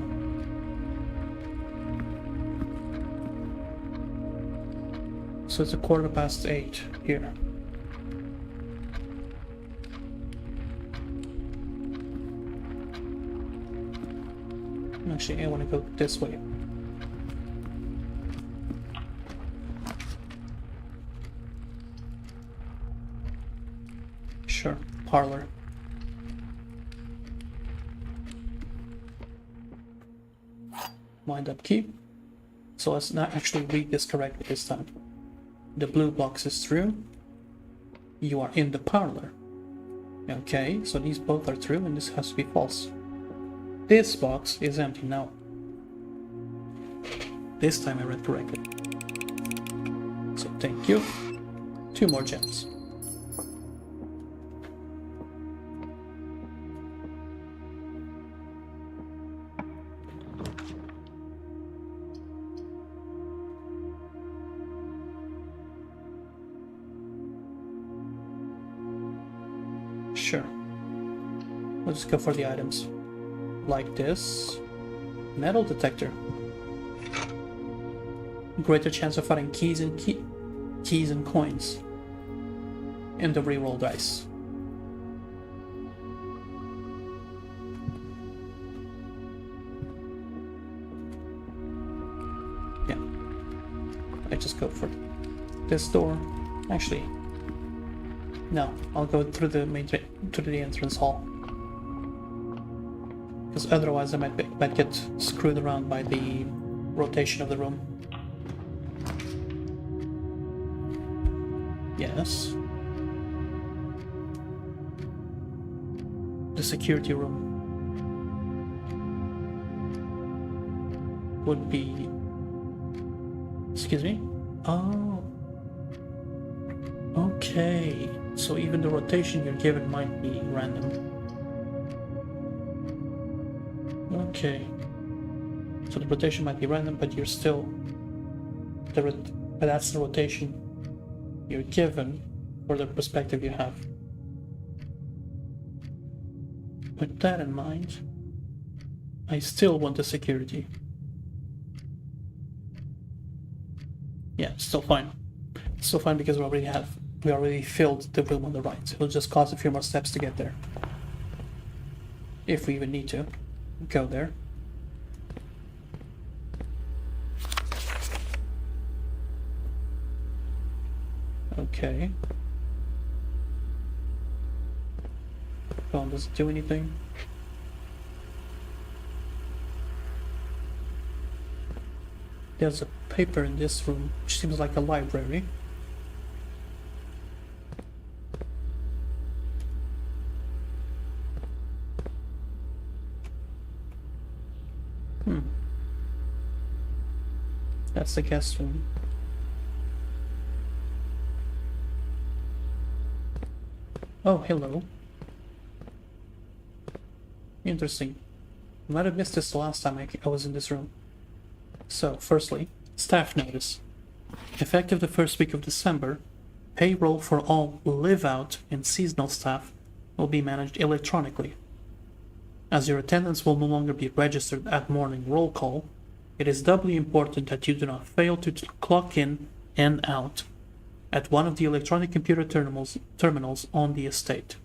So it's 8:15 here. Actually, I want to go this way. Sure, parlor. Wind up key. So let's not actually read this correctly this time. The blue box is true. You are in the parlor. Okay, so these both are true and this has to be false. This box is empty now. This time I read correctly. So thank you. 2 more gems. Sure. Let's go for the items. Like this. Metal detector. Greater chance of finding keys and coins. And the reroll dice. Yeah. I just go for this door. Actually, no, I'll go through the to the entrance hall. Because otherwise I might get screwed around by the rotation of the room. Yes. The security room would be... Excuse me? Oh. Okay. So even the rotation you're given might be random. Okay. So the rotation might be random, but you're still... But that's the rotation you're given for the perspective you have. With that in mind, I still want the security. Yeah, still fine. Still fine because we already filled the room on the right. It'll just cost a few more steps to get there. If we even need to go there. Okay. Phone doesn't do anything. There's a paper in this room, which seems like a library. That's the guest room. Oh, hello. Interesting. I might have missed this the last time I was in this room. So, firstly, staff notice. Effective the first week of December, payroll for all live-out and seasonal staff will be managed electronically. As your attendance will no longer be registered at morning roll call, it is doubly important that you do not fail to clock in and out at one of the electronic computer terminals on the estate.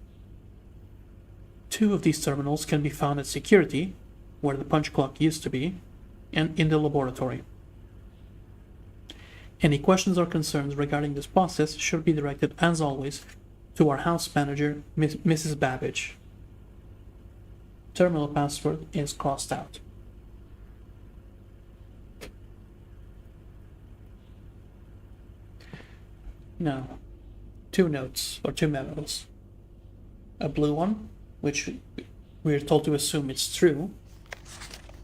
2 of these terminals can be found at security, where the punch clock used to be, and in the laboratory. Any questions or concerns regarding this process should be directed, as always, to our house manager, Mrs. Babbage. Terminal password is crossed out. Now, 2 notes, or 2 memos. A blue one, which we're told to assume it's true.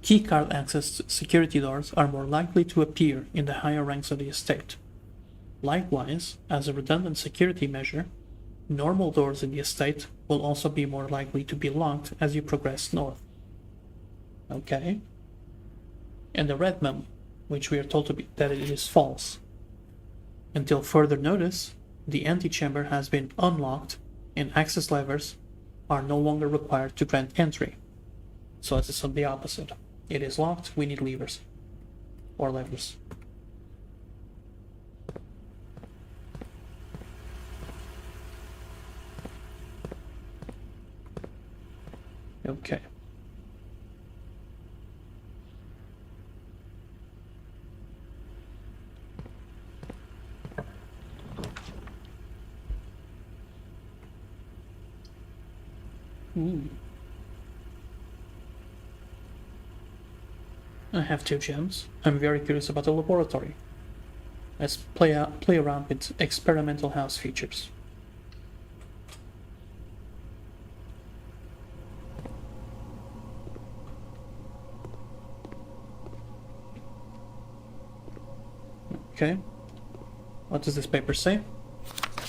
Keycard access security doors are more likely to appear in the higher ranks of the estate. Likewise, as a redundant security measure, normal doors in the estate will also be more likely to be locked as you progress north. Okay. And the red memo, which we are told to be that it is false. Until further notice, the antechamber has been unlocked and access levers are no longer required to grant entry. So it's the opposite. It is locked, we need levers. Or levers. Okay. I have 2 gems. I'm very curious about the laboratory. Let's play around with experimental house features. Okay. What does this paper say?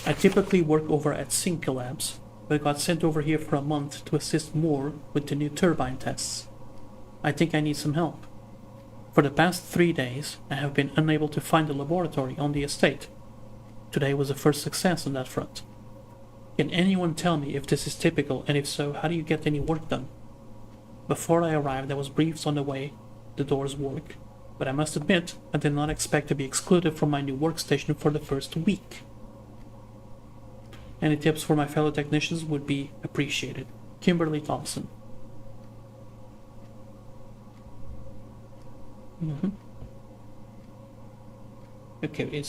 I typically work over at Synca Labs, but got sent over here for a month to assist more with the new turbine tests. I think I need some help. For the past 3 days, I have been unable to find a laboratory on the estate. Today was the first success on that front. Can anyone tell me if this is typical, and if so, how do you get any work done? Before I arrived, I was briefed on the way the doors work, but I must admit, I did not expect to be excluded from my new workstation for the first week. Any tips for my fellow technicians would be appreciated. Kimberly Thompson. Okay,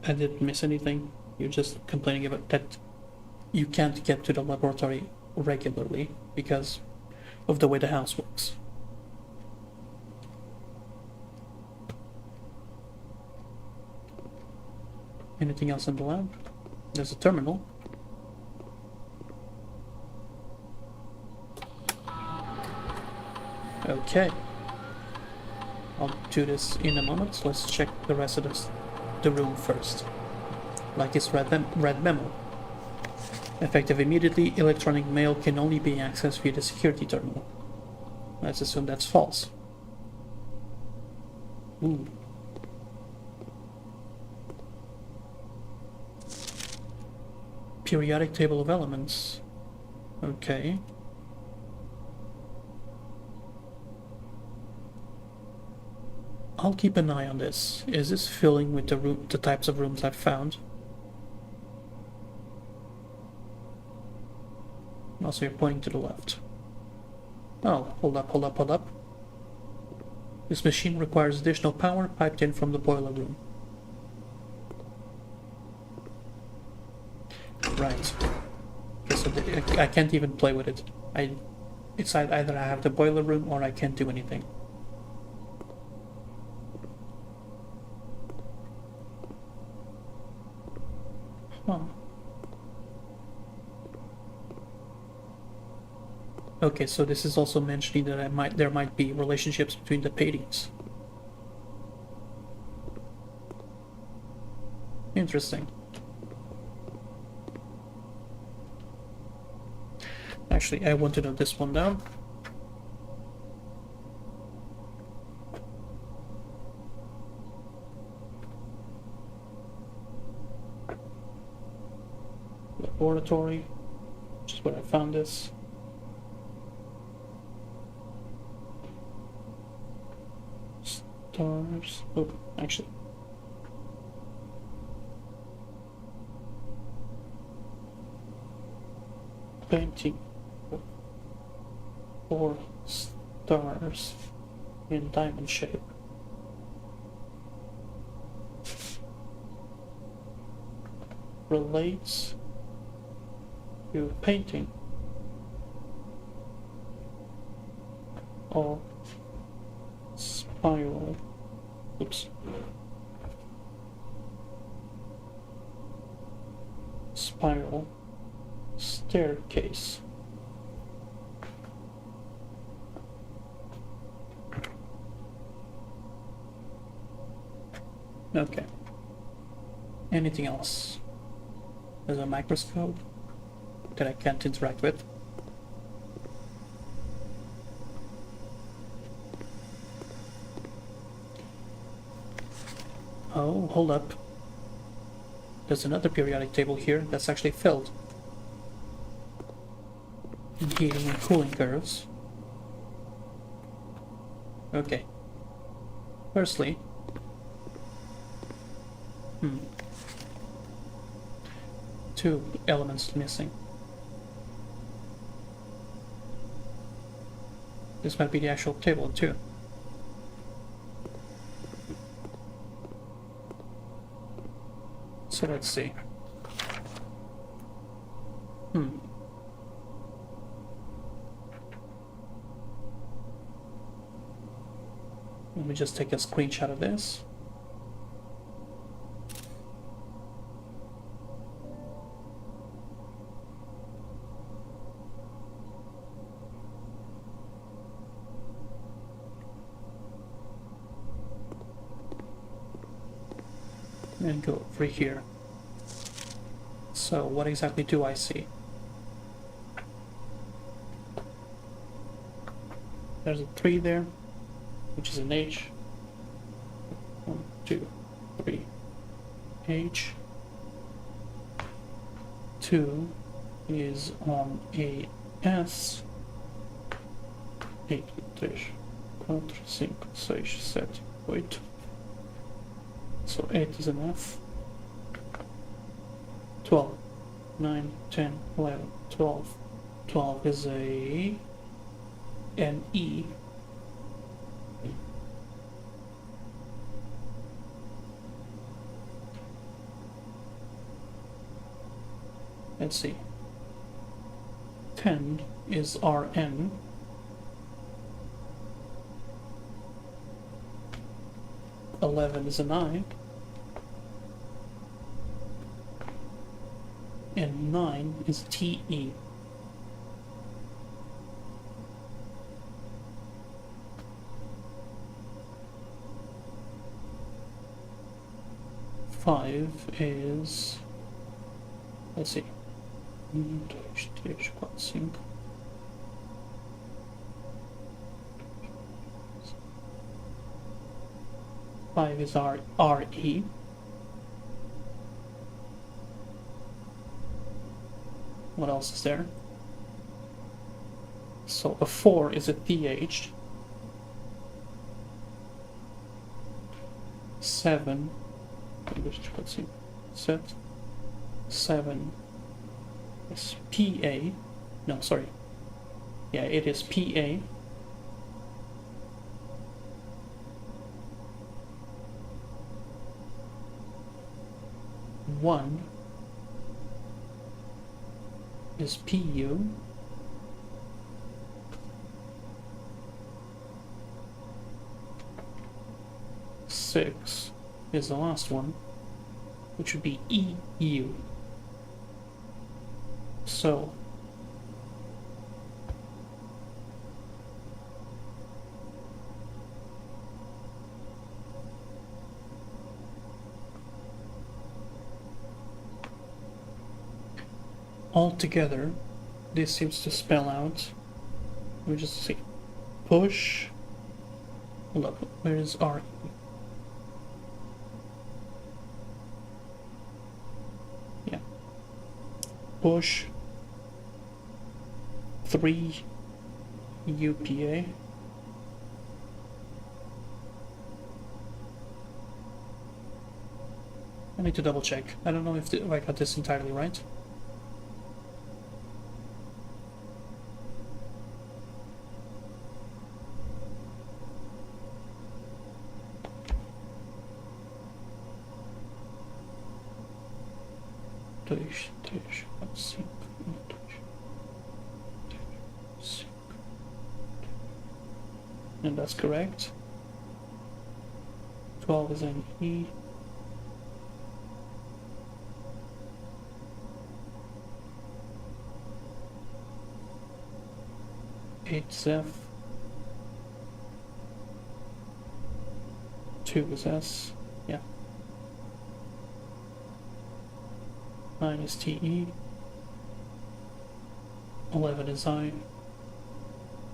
I didn't miss anything. You're just complaining about that you can't get to the laboratory regularly because of the way the house works. Anything else in the lab? There's a terminal. Okay. I'll do this in a moment. Let's check the rest of the room first. Like this red memo. Effective immediately, electronic mail can only be accessed via the security terminal. Let's assume that's false. Ooh. Periodic table of elements. Okay. I'll keep an eye on this. Is this filling with the types of rooms I've found? Also, you're pointing to the left. Oh, hold up. This machine requires additional power piped in from the boiler room. Right. Okay, so I can't even play with it. It's either I have the boiler room or I can't do anything. Huh. Okay, so this is also mentioning that there might be relationships between the paintings. Interesting. Actually, I want to note this one down. Laboratory, which is where I found this. Stars. Oh, actually. Painting. 4 stars in diamond shape. Relates to painting or spiral. Oops. Spiral staircase. Okay. Anything else? There's a microscope that I can't interact with. Oh, hold up. There's another periodic table here that's actually filled. Heating and cooling curves. Okay. Firstly, 2 elements missing. This might be the actual table too. So let's see. Let me just take a screenshot of this. And go over here. So what exactly do I see? There's a 3 there, which is an H. 1, 2, 3. H. 2 is on a S. 8, 3, 4, 5, 6, 7, 8. So 8 is an F. 12, 9, 10, 11, 12. 12 is an E. Let's see. 10 is RN. 11 is an I. And 9 is TE. Five is, let's see, 1, 2, 3, 4, 5. 5 is RE. What else is there? So a 4 is a TH. 7. Let's see. Set 7 is PA. No, sorry. Yeah, it is PA. One is PU. Six is the last one, which would be EU. So altogether, this seems to spell out, let me just see, push, hold up, where is RE? Yeah, push 3 UPA I need to double check. I don't know if I got this entirely right. And that's correct. 12 is an E. Eight's F. 2 is S. Yeah. 9 is TE. 11 is I.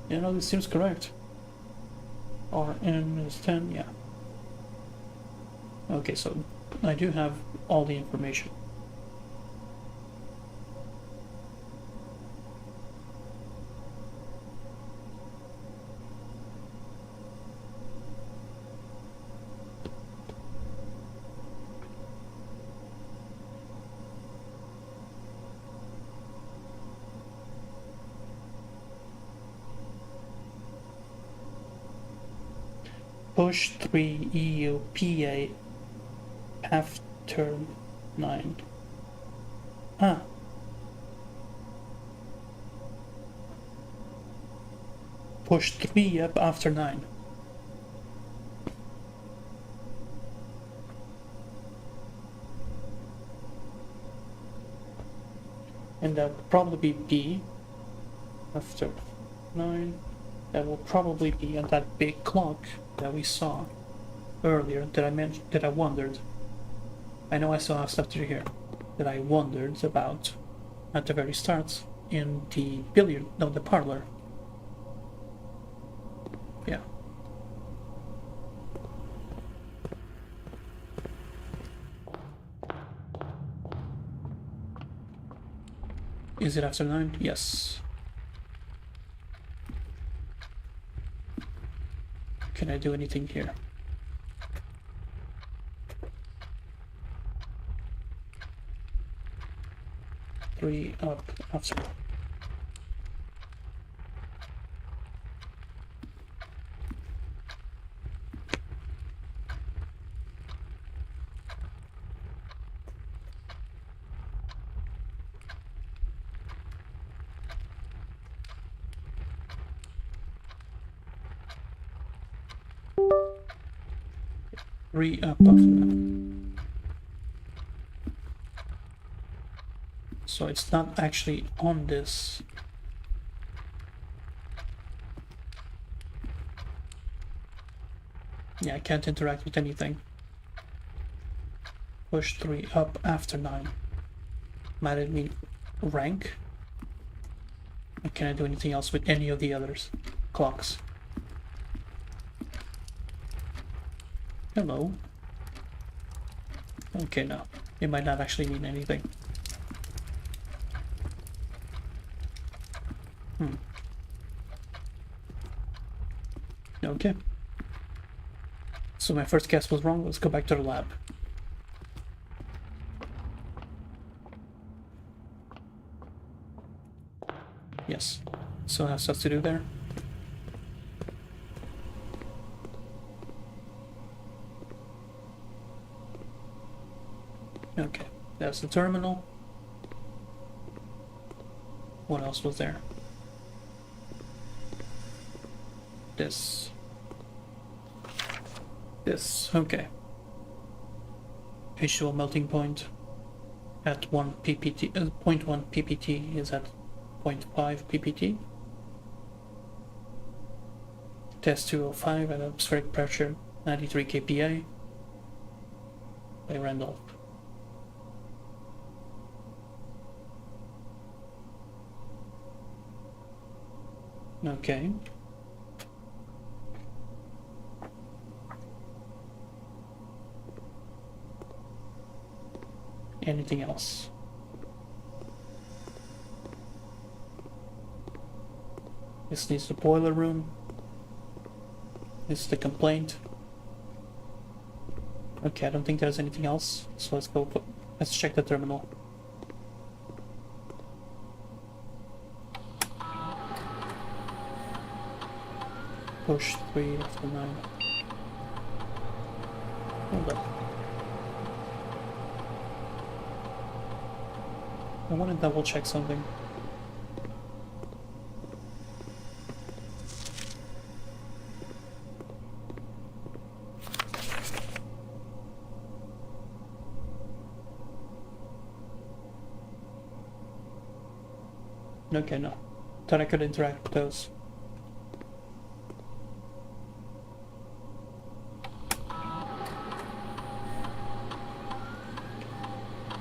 Yeah, no, this seems correct. RN is 10, yeah. Okay, so I do have all the information. Push 3 EU PA after 9. Ah. Push 3 up after 9. And that would probably be B after 9. That will probably be on that big clock that we saw earlier that I mentioned, that I wondered. I know I still have stuff to do here that I wondered about at the very start in the the parlor. Yeah. Is it after 9? Yes. Can I do anything here? Three up after. Three up after. So it's not actually on this. Yeah, I can't interact with anything. Push 3 up after 9. Might it mean rank? Or can I do anything else with any of the others? Clocks. Hello. Okay, no. It might not actually mean anything. Okay. So my first guess was wrong. Let's go back to the lab. Yes. So I have stuff to do there. Okay, that's the terminal. What else was there? This. Okay. H2O melting point at 1 ppt, 0.1 ppt is at 0.5 ppt. Test 205 at atmospheric pressure 93 kPa by Randolph. Okay. Anything else? This needs the boiler room. This is the complaint. Okay, I don't think there's anything else. So let's check the terminal. Push 3 after 9. Hold up. I want to double check something. Okay, no. Thought I could interact with those.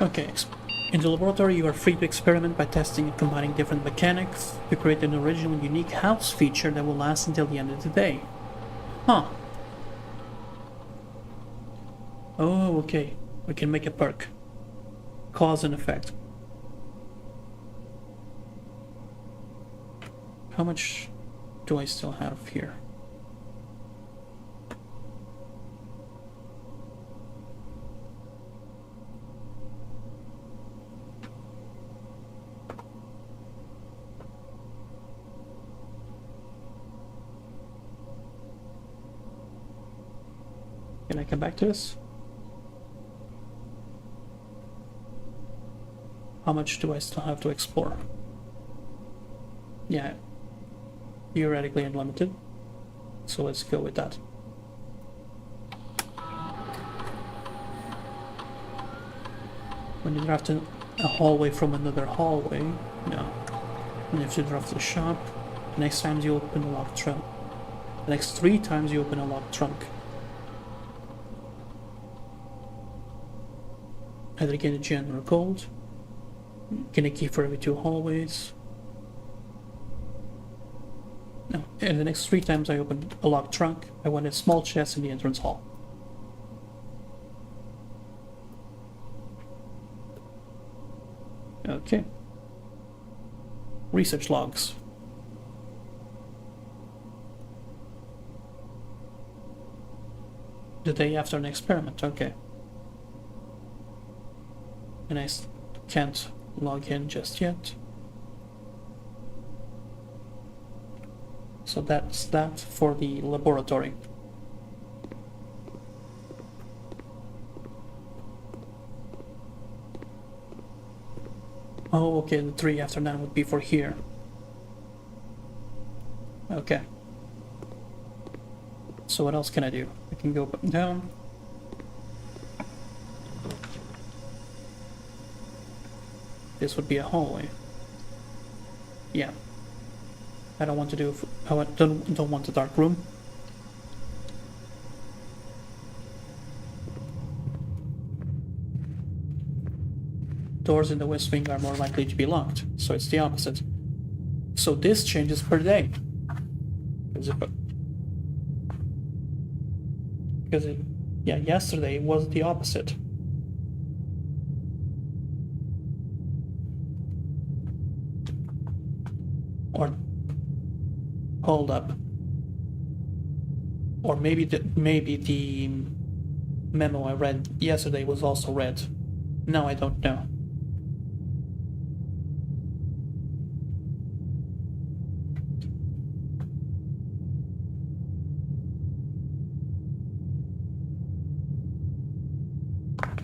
Okay, in the laboratory you are free to experiment by testing and combining different mechanics to create an original and unique house feature that will last until the end of the day. Huh. Oh, okay. We can make a perk. Cause and effect. How much do I still have here? Can I come back to this? How much do I still have to explore? Yeah, theoretically unlimited. So let's go with that. When you draft a hallway from another hallway, no. And if you draft a shop, the next time you open a locked trunk. The next 3 times you open a locked trunk. Either get a gen or a gold. Get a key for every 2 hallways. No, and the next 3 times I open a locked trunk, I want a small chest in the entrance hall. Okay. Research logs. The day after an experiment, okay. And I can't log in just yet. So that's that for the laboratory. Oh, okay, the 3 after that would be for here. Okay. So what else can I do? I can go up and down. This would be a hallway. Yeah. I don't want to do. I don't want a dark room. Doors in the west wing are more likely to be locked, so it's the opposite. So this changes per day. Yeah, yesterday it was the opposite. Or hold up. Or maybe the memo I read yesterday was also read. Now I don't know.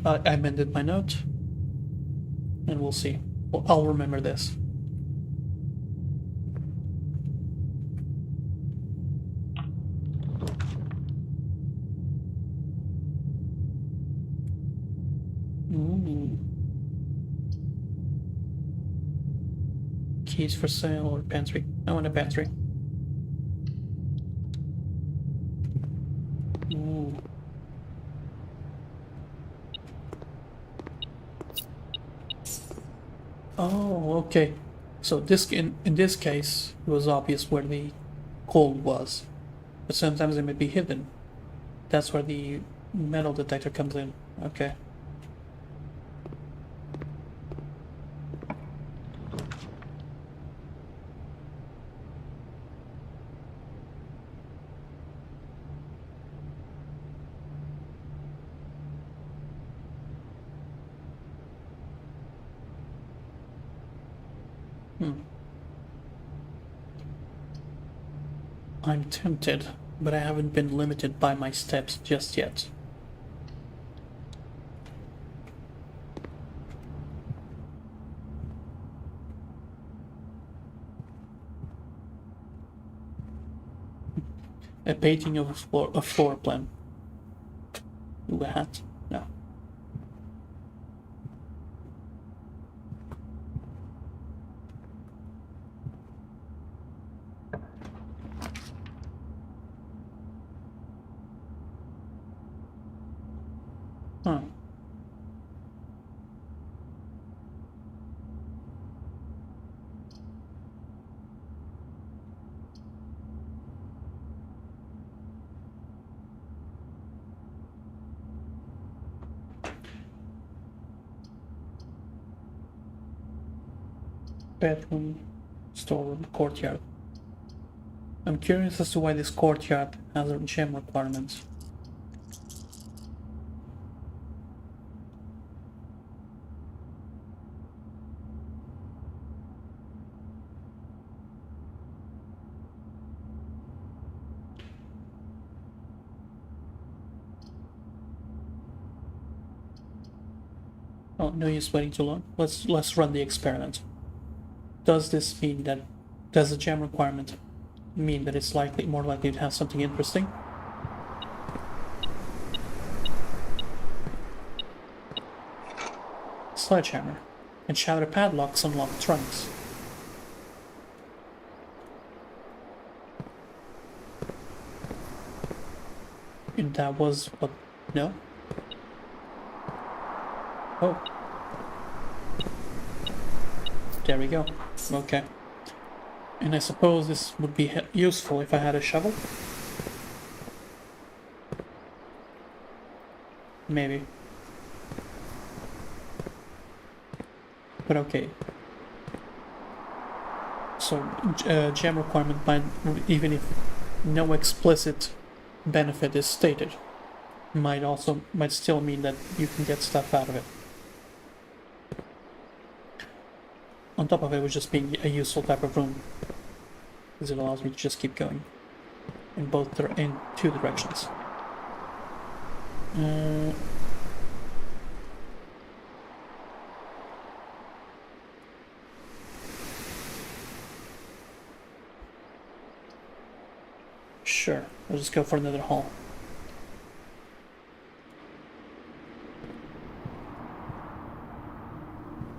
I amended my note, and we'll see. Well, I'll remember this. Ooh. Keys for sale or pantry? I want a pantry. Ooh. Oh, okay. So this in this case, it was obvious where the coal was, but sometimes it may be hidden. That's where the metal detector comes in. Okay. I'm tempted, but I haven't been limited by my steps just yet. A painting of a floor plan. Ooh, a hat? No. Huh. Bedroom, storeroom, courtyard. I'm curious as to why this courtyard has a gem requirement. Oh, no use waiting too long. Let's run the experiment. Does this mean that does the gem requirement mean that it's more likely to have something interesting? Sledgehammer and shatter padlocks unlock trunks. And that was what? No? Oh. There we go. Okay. And I suppose this would be useful if I had a shovel? Maybe. But okay. So, gem requirement might, even if no explicit benefit is stated, might still mean that you can get stuff out of it. On top of it, was just being a useful type of room, because it allows me to just keep going in in two directions. Sure, we'll just go for another hall.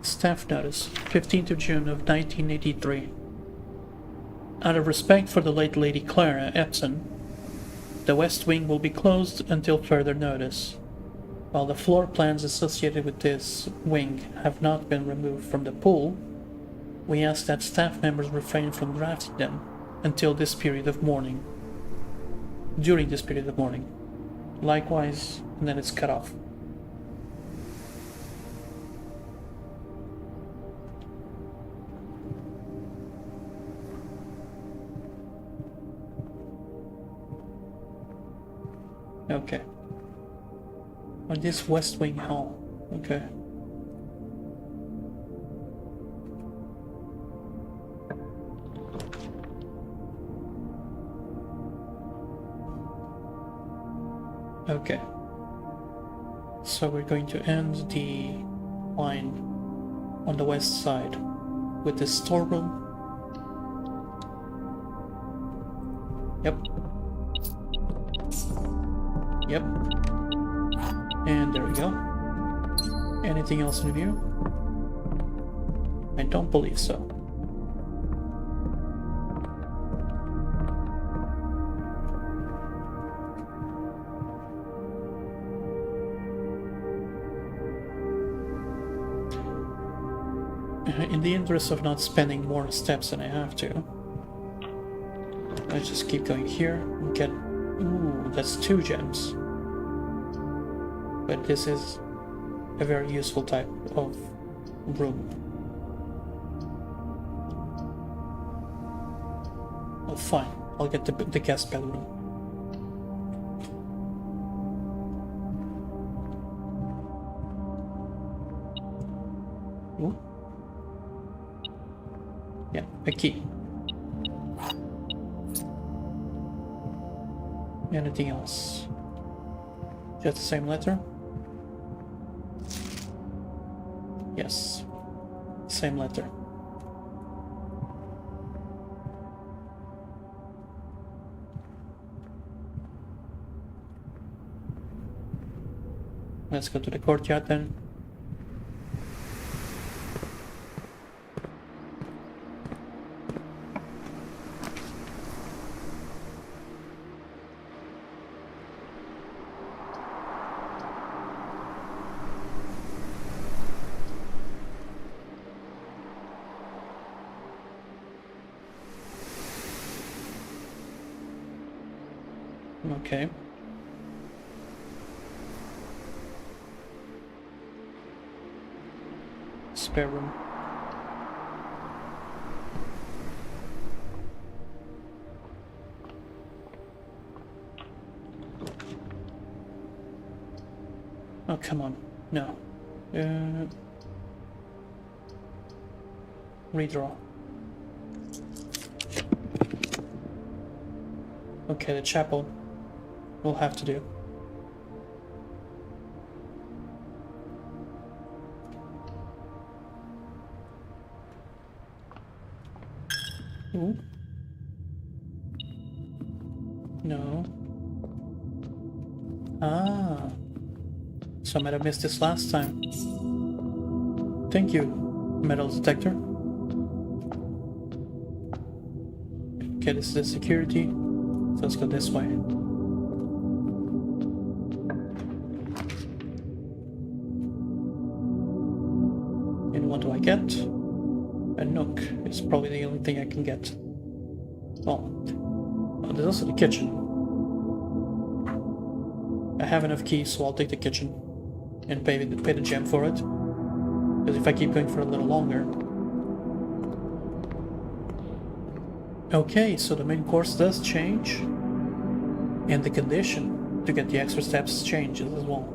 Staff notice, 15th of June of 1983. Out of respect for the late Lady Clara Epson, the West Wing will be closed until further notice. While the floor plans associated with this wing have not been removed from the pool, we ask that staff members refrain from drafting them until this period of mourning. During this period of mourning. Likewise, and then it's cut off. Okay. On this West Wing hall. Okay. Okay. So we're going to end the line on the west side with this storeroom. Yep. Yep. And there we go. Anything else in view? I don't believe so. In the interest of not spending more steps than I have to, let's just keep going here and get... Ooh, that's 2 gems. But this is a very useful type of room. Oh, fine. I'll get the guest bedroom. Ooh. Yeah, a key. Anything else? Just the same letter? Yes. Same letter. Let's go to the courtyard then. Okay. Spare room. Oh, come on. No. Redraw. Okay, the chapel will have to do. Ooh. No. Ah. So I might have missed this last time. Thank you, metal detector. Okay, this is the security. So let's go this way. And what do I get? A nook is probably the only thing I can get. Oh, there's also the kitchen. I have enough keys, so I'll take the kitchen and pay the gem for it. Because if I keep going for a little longer... Okay, so the main course does change. And the condition to get the extra steps changes as well.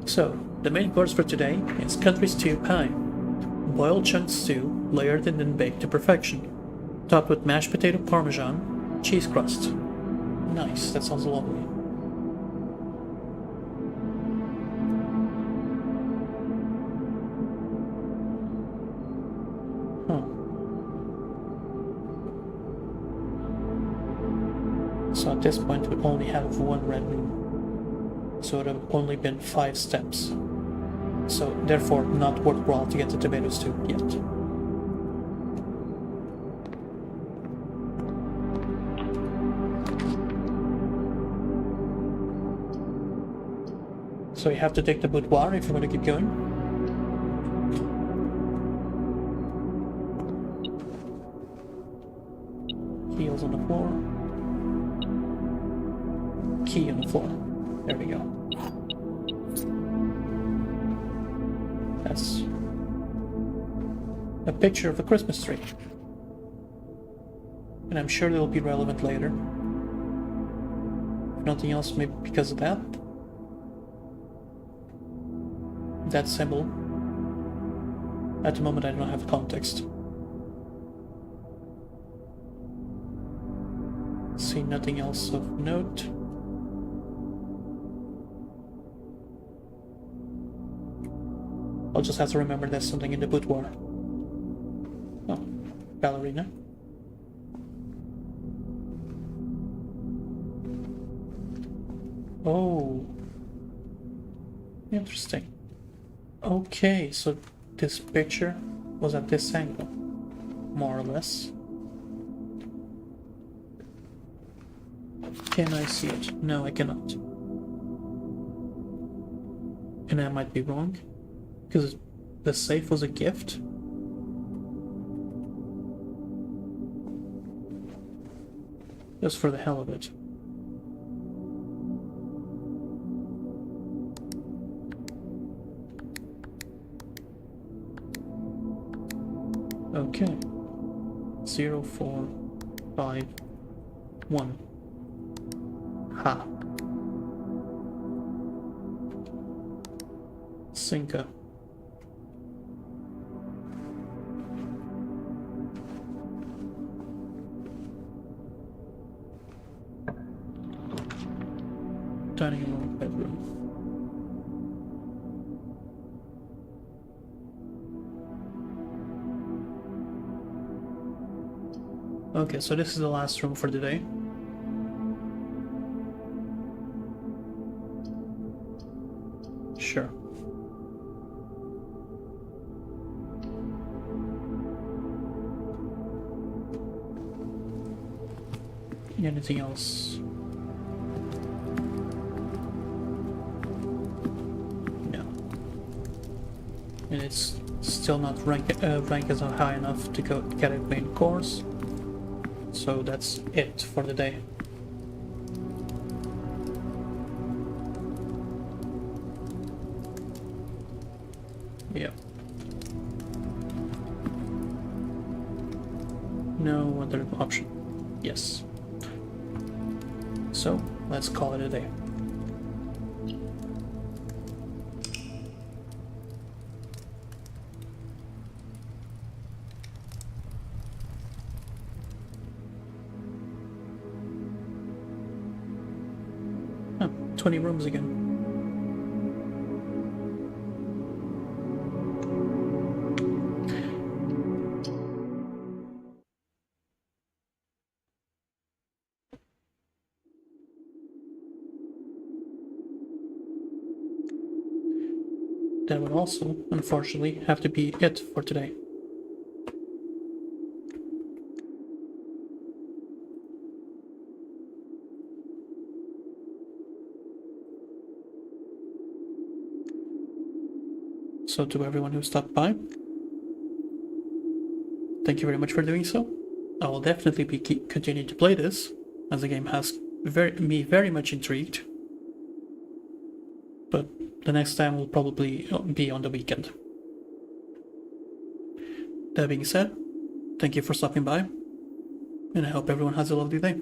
So, the main course for today is country stew pie. Boiled chunk stew, layered and then baked to perfection. Topped with mashed potato parmesan, cheese crust. Nice, that sounds lovely. So at this point we only have one red room. So it would have only been 5 steps. So therefore not worthwhile to get the tomato stew yet. So you have to take the boudoir if you want to keep going. Heels on the floor. Key on the floor. There we go. That's a picture of a Christmas tree. And I'm sure it'll be relevant later. If nothing else, maybe because of that. That symbol. At the moment I don't have context. See nothing else of note. I'll just have to remember there's something in the boudoir. Oh, ballerina. Oh, interesting. Okay, so this picture was at this angle, more or less. Can I see it? No, I cannot. And I might be wrong, because the safe was a gift. Just for the hell of it. Okay. 0, 4, 5, 1. Ha. Sinker. Dining room, bedroom. Okay, so this is the last room for the day. Sure. Anything else? No. And it's still not rank is not high enough to go get a main course. So that's it for the day. Yep. No other option. Yes. So let's call it a day. Oh, 20 rooms again. That would also, unfortunately, have to be it for today. So to everyone who stopped by, thank you very much for doing so. I will definitely be continuing to play this, as the game has me very much intrigued. But the next time will probably be on the weekend. That being said, thank you for stopping by, and I hope everyone has a lovely day.